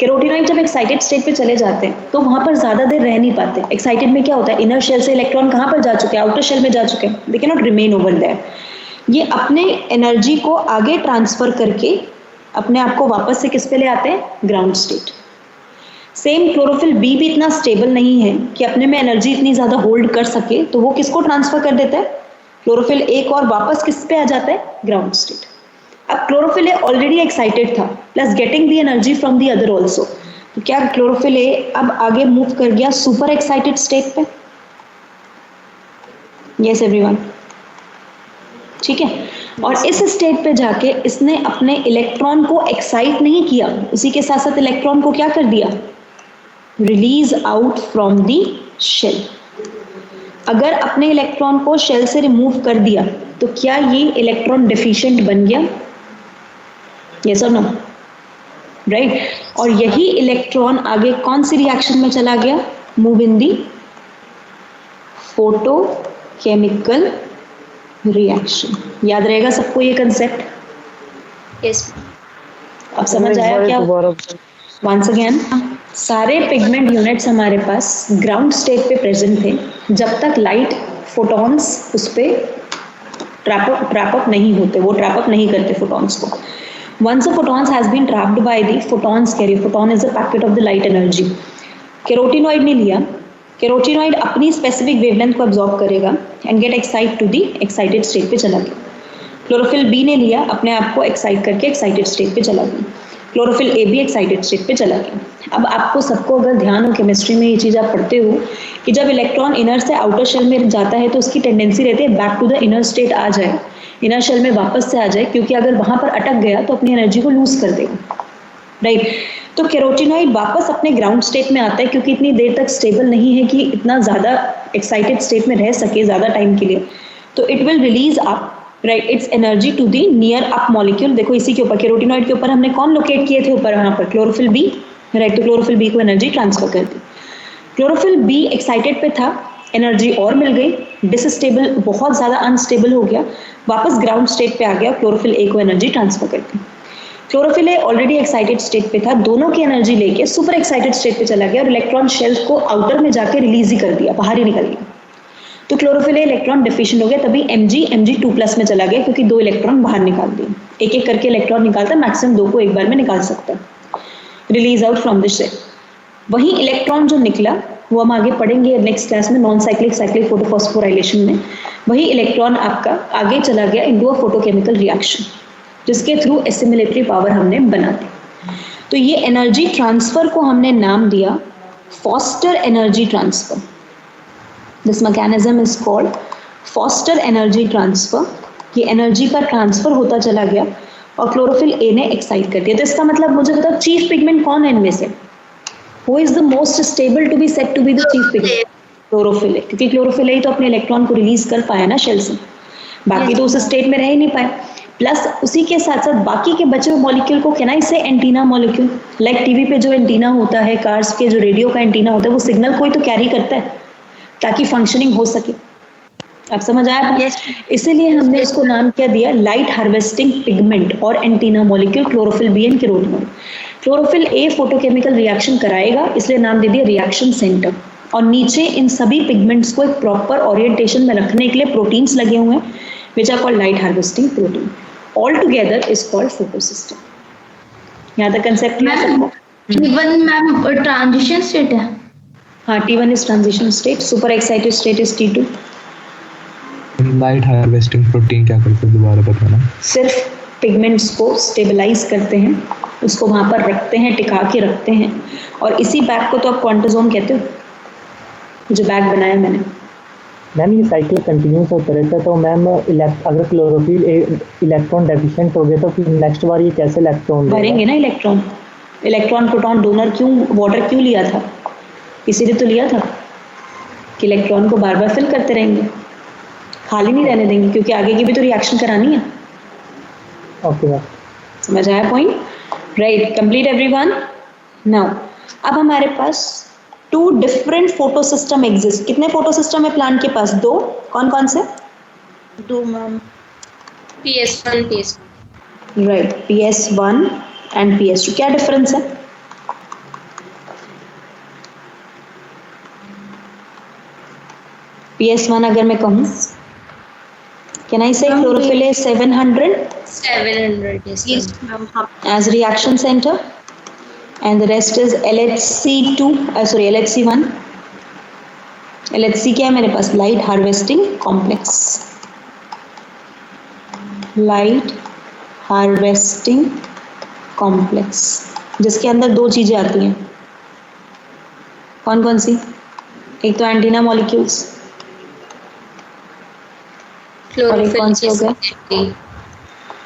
कैरोटीनॉइड जब एक्साइटेड स्टेट पे चले जाते हैं तो वहां पर ज्यादा देर रह नहीं पाते। एक्साइटेड में क्या होता है, इनर शेल से इलेक्ट्रॉन कहाँ पर जा चुके हैं, आउटर शेल में जा चुके हैं, they can not remain over there. ये अपने एनर्जी को आगे ट्रांसफर करके अपने आप को वापस से किस पे ले आते हैं, ground state. Same chlorophyll B भी इतना स्टेबल नहीं है कि अपने में एनर्जी इतनी ज्यादा होल्ड कर सके, तो वो किसको ट्रांसफर कर देता है, क्लोरोफिल ए को, और वापस किस पे आ जाता है, ग्राउंड स्टेट। अब क्लोरोफिल ए ऑलरेडी एक्साइटेड था, plus getting the energy from the other also, तो क्या क्लोरोफिल ए अब आगे मूव कर गया सुपर एक्साइटेड स्टेट पे? यस एवरीवन, ठीक है। और इस स्टेट पे जाके इसने अपने इलेक्ट्रॉन को एक्साइट नहीं किया, उसी के साथ साथ इलेक्ट्रॉन को क्या कर दिया, release out from the shell. अगर अपने इलेक्ट्रॉन को शेल से रिमूव कर दिया तो क्या ये इलेक्ट्रॉन डिफिशिएंट बन गया, यस और नो, राइट। और यही इलेक्ट्रॉन आगे कौन सी रिएक्शन में चला गया, move in the photochemical reaction. याद रहेगा सबको ये कंसेप्ट? यस। अब समझ आया क्या? वंस अगेन, सारे पिगमेंट यूनिट्स हमारे पास ग्राउंड स्टेट पे प्रेजेंट थे जब तक लाइट फोटॉन्स उस पे ट्रैप अप नहीं होते, वो ट्रैप अप नहीं करते फोटॉन्स को। Once a photons has been trapped by the photons carrier, photon is a packet of the light energy. Carotenoid ने लिया, कैरोटीनॉइड अपनी स्पेसिफिक वेवलेंथ को अब्सॉर्ब करेगा and get excite to the excited state पे चला गया। Chlorophyll B ने लिया, अपने आप को एक्साइट करके एक्साइटेड स्टेट पे चला गया। क्लोरोफिल ए भी एक्साइटेड स्टेट पे चला गया। अब आपको सबको अगर ध्यान हो केमिस्ट्री में, ये चीज़ आप पढ़ते हो कि जब इलेक्ट्रॉन इनर से आउटर शेल में जाता है तो उसकी टेंडेंसी रहती है back to the inner state आ जाए, इनर शेल में वापस से आ जाए, क्योंकि अगर वहां पर अटक गया तो अपनी एनर्जी को लूज कर देगा, राइट। तो कैरोटीनॉइड वापस अपने ग्राउंड स्टेट में आता है, क्योंकि इतनी देर तक स्टेबल नहीं है कि इतना ज्यादा एक्साइटेड स्टेट में रह सके ज्यादा टाइम के लिए, तो it will release up, right, its energy to the near up molecule. देखो इसी के ऊपर, कैरोटीनॉइड के ऊपर हमने कौन लोकेट किए थे ऊपर, वहां पर क्लोरोफिल बी, राइट। तो क्लोरोफिल बी को एनर्जी ट्रांसफर कर दी। क्लोरोफिल बी एक्साइटेड पे था, एनर्जी और मिल गई, डिसस्टेबल, बहुत ज्यादा अनस्टेबल हो गया, वापस ग्राउंड स्टेट पे आ गया, क्लोरोफिल ए को एनर्जी ट्रांसफर कर दी। Chlorophyll A already excited state पे था, दोनों की एनर्जी लेके सुपर एक्साइटेड स्टेट पे चला गया और इलेक्ट्रॉन शेल को आउटर में जाके रिलीज ही कर दिया, बाहर ही निकल गया। तो क्लोरोफिल ए इलेक्ट्रॉन डिफिशिएंट हो गया, तभी Mg2+ में चला गया, क्योंकि 2 इलेक्ट्रॉन बाहर निकाल दिए। एक एक करके इलेक्ट्रॉन निकालता है, मैक्सिमम 2 को एक बार में निकाल सकता है, release out from the shell. वही इलेक्ट्रॉन जो निकला वो हम आगे पढ़ेंगे नेक्स्ट क्लास में, नॉन साइक्लिक साइक्लिक फोटोफॉस्फोराइलेशन में। वही इलेक्ट्रॉन आपका आगे चला गया इनटू अ फोटोकेमिकल रिएक्शन, जिसके थ्रू एसिमिलेटरी पावर हमने बना दी। तो ये एनर्जी ट्रांसफर को हमने नाम दिया foster energy transfer. This mechanism is called foster energy transfer. ये एनर्जी का ट्रांसफर होता चला गया और क्लोरोफिल ए ने एक्साइट कर दिया। तो इसका मतलब मुझे बताओ चीफ पिगमेंट कौन है इनमें से? Who is the most stable to be said to be the chief pigment? Chlorophyll है, क्योंकि क्लोरोफिल ही तो अपने इलेक्ट्रॉन को रिलीज कर पाया ना शेल से, बाकी तो उस स्टेट में रह ही नहीं पाए। प्लस उसी के साथ साथ बाकी के बचे हुए मॉलिक्यूल को कैन आई से एंटीना मॉलिक्यूल, लाइक टीवी पे जो एंटीना होता है, कार्स के जो रेडियो का एंटीना होता है, वो सिग्नल को ही तो कैरी करता है ताकि फंक्शनिंग हो सके। आप समझ आया? Yes. इसीलिए हमने इसको नाम क्या दिया, लाइट हार्वेस्टिंग पिगमेंट और antenna molecule chlorophyll B and carotenoid. Chlorophyll A photochemical reaction कराएगा, इसलिए नाम दे दिया रिएक्शन सेंटर। और नीचे इन सभी पिगमेंट्स को एक प्रॉपर ओरिएंटेशन में रखने के लिए प्रोटीन्स लगे हुए हैं, which are called light harvesting protein. All together is called photosystem. यहाँ तक कंसेप्ट क्लियर सबको? T1 मैम ट्रांजिशन स्टेट है। हाँ, T1 is transition state, super excited state is T2। Light harvesting protein क्या करते हैं, दोबारा बताना। सिर्फ पिगमेंट्स को स्टेबलाइज करते हैं, उसको वहां पर रखते हैं, टिका के रखते हैं। और इसी बैग को तो आप क्वांटोसोम कहते हो, जो बैग बनाया मैंने। मैम ये साइकिल कंटिन्यूस होता रहता है, तो मैम अगर क्लोरोफिल इलेक्ट्रॉन डेफिशिएंट हो गया तो फिर नेक्स्ट बार ये कैसे इलेक्ट्रॉन भरेंगे ना? इलेक्ट्रॉन प्रोटॉन डोनर क्यों वाटर क्यों लिया था? इसीलिए तो लिया था कि इलेक्ट्रॉन को बार बार फिल करते रहेंगे, खाली नहीं रहने देंगे, क्योंकि आगे की भी तो रिएक्शन करानी है। ओके मैम, समझ आया point? Right, complete everyone. Now अब हमारे पास 2 डिफरेंट फोटो सिस्टम एग्जिस्ट। कितने फोटो सिस्टम है प्लांट के पास? 2। कौन कौन से? 2 ma'am. PS1 PS2। Right, PS1 and PS2। क्या डिफरेंस है? PS1 अगर मैं कहूँ, can I say chlorophyll A 700 700, yes, yes ma'am. ma'am. as reaction center, and the rest is LHC1. LHC क्या है मेरे पास? Light harvesting complex, light harvesting complex, जिसके अंदर दो चीजें आती हैं। कौन कौन सी? एक तो एंटीना मॉलिक्यूल्स और एक कौन से हो गए?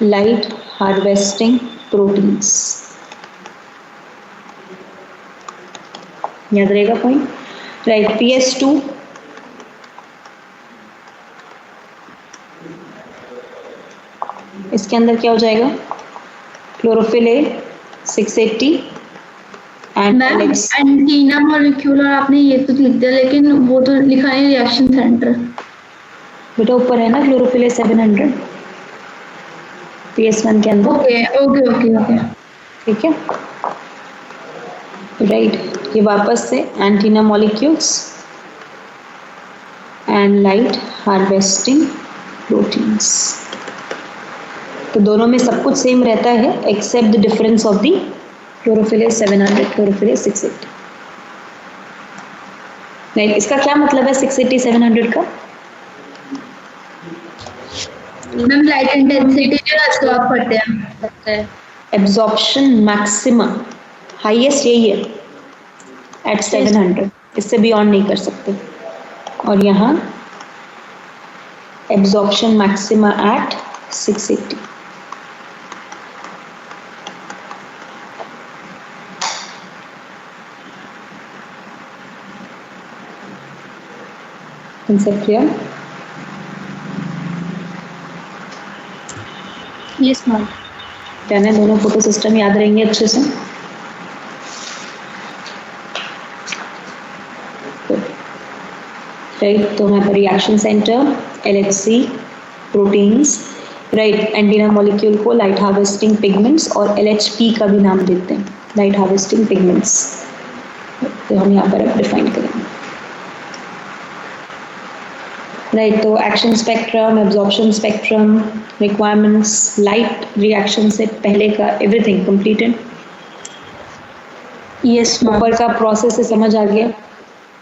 Light harvesting proteins. याद रहेगा पॉइंट? राइट। PS2 इसके अंदर क्या हो जाएगा? Chlorophyll A 680 and ma'am antenna molecule और आपने ये तो लिख दिया, लेकिन वो तो लिखा है रिएक्शन सेंटर। बेटा ऊपर है ना क्लोरोफिल ए 700 PS1 के अंदर। ओके ओके ओके ओके ठीक है, राइट। ये वापस से antenna molecules and light harvesting proteins. तो दोनों में सब कुछ सेम रहता है except the difference of the chlorophyll A 700 chlorophyll A 680। Right. इसका क्या मतलब है 680 700 का? मैम लाइट इंटेंसिटी जो एब्जॉर्ब करते हैं, एब्जॉर्प्शन मैक्सिमम हाईएस्ट यही है एट 700, इससे बियॉन्ड नहीं कर सकते। और यहाँ absorption maxima eight 680। concept clear? Yes ma'am. कहना है दोनों फोटो सिस्टम याद रहेंगे अच्छे से। राइट। तो हमारे reaction centre, LHC, proteins, right, antenna molecule को लाइट हार्वेस्टिंग पिगमेंट्स और LHP का भी नाम देते हैं, लाइट हार्वेस्टिंग पिगमेंट्स। तो हम यहाँ पर अब डिफाइन करेंगे। राइट। तो action spectrum, absorption spectrum, requirements, light reaction से पहले का एवरीथिंग कंप्लीटेड। Yes ma'am. ऊपर का प्रोसेस से समझ आ गया।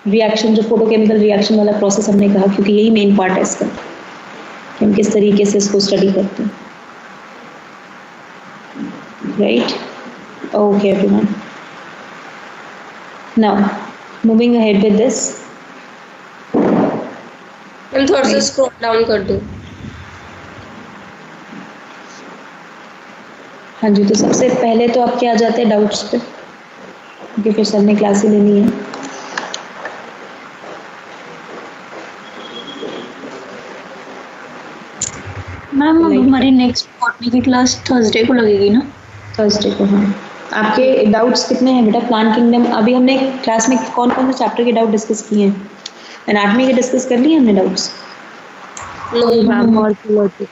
रिएक्शन जो फोटोकेमिकल रिएक्शन वाला प्रोसेस हमने कहा, क्योंकि यही मेन पार्ट है इसका कि हम किस तरीके से इसको स्टडी करते हैं। Right. Okay everyone, now moving ahead with this. Ma'am थोड़ा सा स्क्रॉल डाउन कर दो। हाँ जी। तो सबसे पहले तो आपके आ जाते हैं डाउट्स पे, क्योंकि फिर सर ने क्लास ही लेनी है। मैम अब हमारी नेक्स्ट बॉटनी की क्लास थर्सडे को लगेगी ना? थर्सडे को। हाँ। आपके डाउट्स कितने हैं बेटा? प्लांट किंगडम अभी हमने क्लास में कौन कौन से चैप्टर के डाउट डिस्कस किए हैं? एनाटॉमी के डिस्कस कर लिए हमने डाउट्स? मैम और फिलोसफी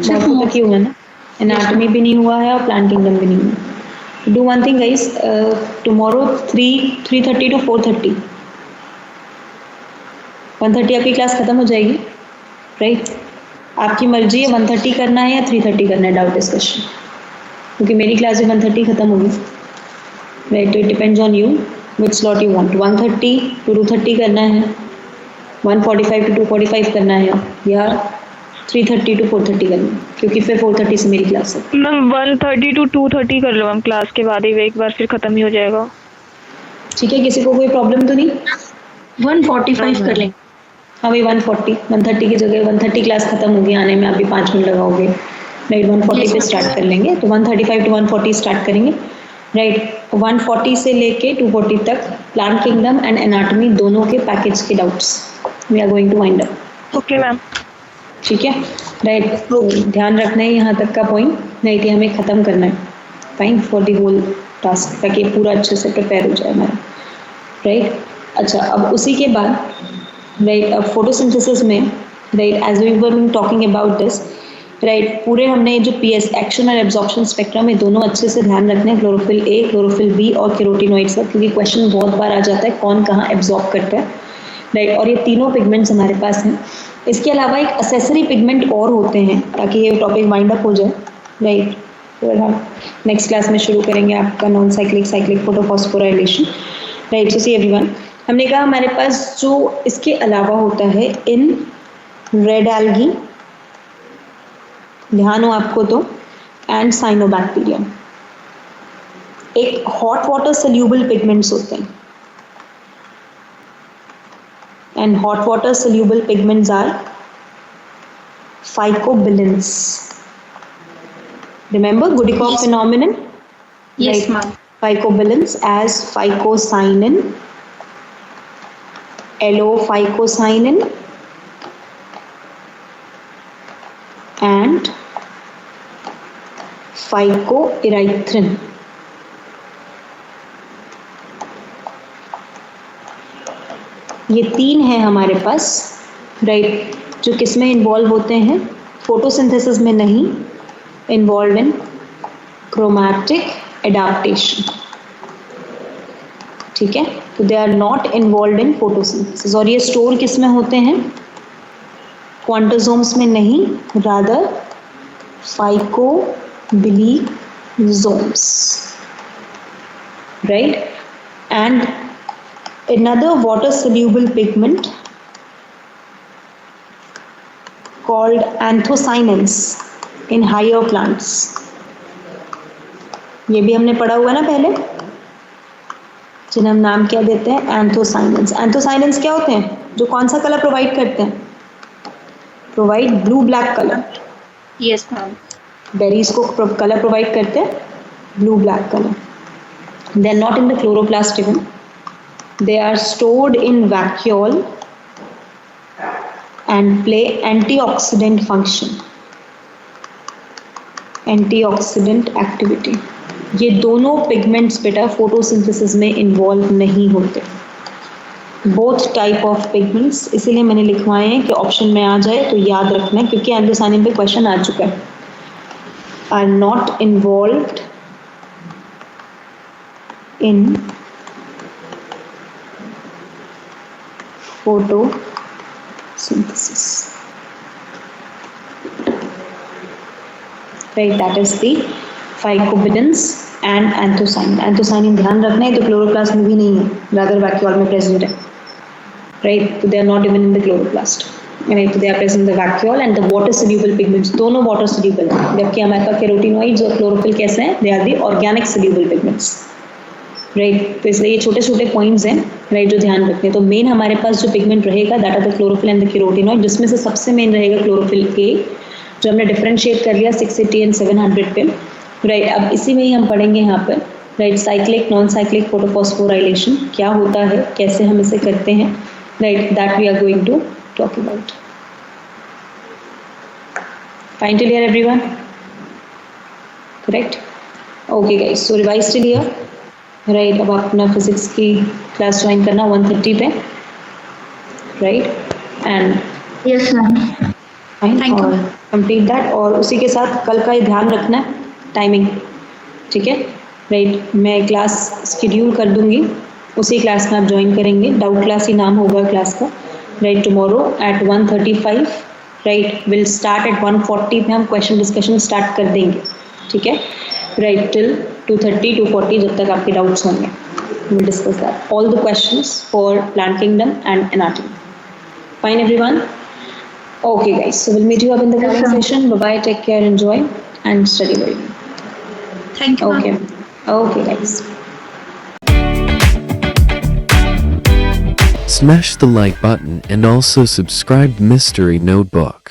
सिर्फ तक ही हुआ ना, एनाटॉमी भी नहीं हुआ है और प्लांट किंगडम भी नहीं हुआ। Do one thing guys, tomorrow 3:30 to 4:30 1:30 आपकी क्लास खत्म हो जाएगी। राइट। आपकी मर्जी है 1:30 करना है या 3:30 करना है डाउट डिस्कशन, क्योंकि मेरी क्लास भी 1:30 खत्म होगी। Right. It depends on you which slot you want. 1:30 to 2:30 करना है, 1:45 to 2:45 करना है, या 3:30 to 4:30 करना है, क्योंकि फिर 4:30 से मेरी क्लास है। मैम 1:30 to 2:30 कर लो, हम क्लास के बाद ही एक बार फिर खत्म ही हो जाएगा। ठीक है, किसी को कोई प्रॉब्लम तो नहीं? 1:45 कर लेंगे। हाँ भाई 1:30 की जगह 1:30 क्लास खत्म होगी, आने में आप भी 5 मिनट लगाओगे। राइट। 1:40 पे स्टार्ट कर लेंगे, तो 1:35 to 1:40 स्टार्ट करेंगे। राइट। 1:40 से लेके 2:40 तक प्लांट किंगडम एंड एनाटॉमी दोनों के पैकेज के doubts we are going to wind up. Okay ma'am. ठीक है। राइट। तो ध्यान रखना है यहाँ तक का पॉइंट, नहीं तो हमें ख़त्म करना है fine for the whole task, ताकि पूरा अच्छे से प्रिपेयर हो जाए हमारा। राइट। अच्छा, अब उसी के बाद राइट, अब फोटोसिंथेसिस में right, as we were talking about this, right, पूरे हमने जो पीएस एक्शन और एब्जॉर्प्शन स्पेक्ट्रम है दोनों अच्छे से ध्यान रखना है, क्लोरोफिल ए, क्लोरोफिल बी और कैरोटीनॉइड्स का, क्योंकि क्वेश्चन बहुत बार आ जाता है कौन कहाँ एब्जॉर्ब करता है। राइट, और ये तीनों पिगमेंट्स हमारे पास हैं। इसके अलावा एक असेसरी पिगमेंट और होते हैं, ताकि ये टॉपिक वाइंड अप हो जाए, राइट। फिर हम नेक्स्ट क्लास में शुरू करेंगे आपका non cyclic cyclic photophosphorylation, right. So see everyone, हमने कहा हमारे पास जो इसके अलावा होता है इन रेड एल्गी, ध्यान हो आपको तो, एंड साइनोबैक्टीरियम, एक हॉट वाटर सोल्यूबल पिगमेंट्स होते हैं, and hot water soluble pigments are phycobilins. Remember Goodikoff Yes. phenomenon? Yes, Right. ma'am. Phycobilins as phycocyanin, L-phycocyanin, and phycoerythrin. ये तीन हैं हमारे पास, राइट, जो किस में इन्वॉल्व होते हैं, फोटोसिंथेसिस में नहीं, इन्वॉल्व इन क्रोमैटिक एडाप्टेशन, ठीक है। तो they are not involve in photosynthesis. और ये स्टोर किस में होते हैं, क्वांटोसोम्स में नहीं, rather phycobilisomes, right. And another water soluble pigment called anthocyanins in higher plants, ये भी हमने पढ़ा हुआ ना पहले, जिन्हें हम नाम क्या देते हैं, एंथोसाइनेंस। एंथोसाइनेंस क्या होते हैं, जो कौन सा कलर प्रोवाइड करते हैं, provide blue black colour. Yes, ma'am. Berries को कलर प्रोवाइड करते हैं blue black colour. They are not in the chloroplast even, they are stored in vacuole and play antioxidant function, antioxidant activity। ये दोनों pigments बेटा photosynthesis में involve नहीं होते, both type of pigments, इसीलिए मैंने लिखवाए हैं कि ऑप्शन में आ जाए तो याद रखना, क्योंकि एंथोसायनिन पे क्वेश्चन आ चुका है। Are not involved in photosynthesis, right, that is the phycobilins and anthocyanin। anthocyanin ध्यान रखना है, तो क्लोरोप्लास्ट में भी नहीं है, rather vacuole में present है, right, so they are not even in the chloroplast, right, so they are present in the vacuole and the water soluble pigments, दोनों water soluble हैं, जबकि हमारे कैरोटिनॉइड्स और क्लोरोफिल कैसे हैं, they are the organic soluble pigments, right. तो इसलिए ये छोटे छोटे पॉइंट्स हैं, राइट, जो ध्यान रखते हैं। तो मेन हमारे पास जो पिगमेंट रहेगा that are the chlorophyll and the carotenoid, जिसमें से सबसे मेन रहेगा क्लोरोफिल ए, जो हमने डिफरेंशिएट कर लिया 680 एंड 700 पे, राइट। अब इसी में ही हम पढ़ेंगे यहाँ पर, right, cyclic non cyclic photophosphorylation क्या होता है, कैसे हम इसे करते हैं, right, that we are going to talk about. Fine till here everyone, correct, okay guys, so revise till here, right. अब आप अपना फिजिक्स की क्लास ज्वाइन करना 1:30 पे, right, and Yes, ma'am. Thank you. और कंप्लीट दैट। और उसी के साथ कल का ही ध्यान रखना है, टाइमिंग, ठीक है, राइट। मैं क्लास शेड्यूल कर दूंगी, उसी क्लास में आप ज्वाइन करेंगे, डाउट क्लास ही नाम होगा क्लास का, right. Tomorrow at 1:35, right, will start at 1:40 पे हम क्वेश्चन डिस्कशन स्टार्ट कर देंगे, ठीक है, राइट, टिल 2:30 2:40 जब तक आपके डाउट्स होंगे, we'll discuss that all the questions for plant kingdom and anatomy. Fine everyone, okay guys, so we'll meet you up in the coming session. Bye bye, take care, enjoy and study very well. Thank you, ma'am. Okay guys. Smash the like button and also subscribe Mystery Notebook.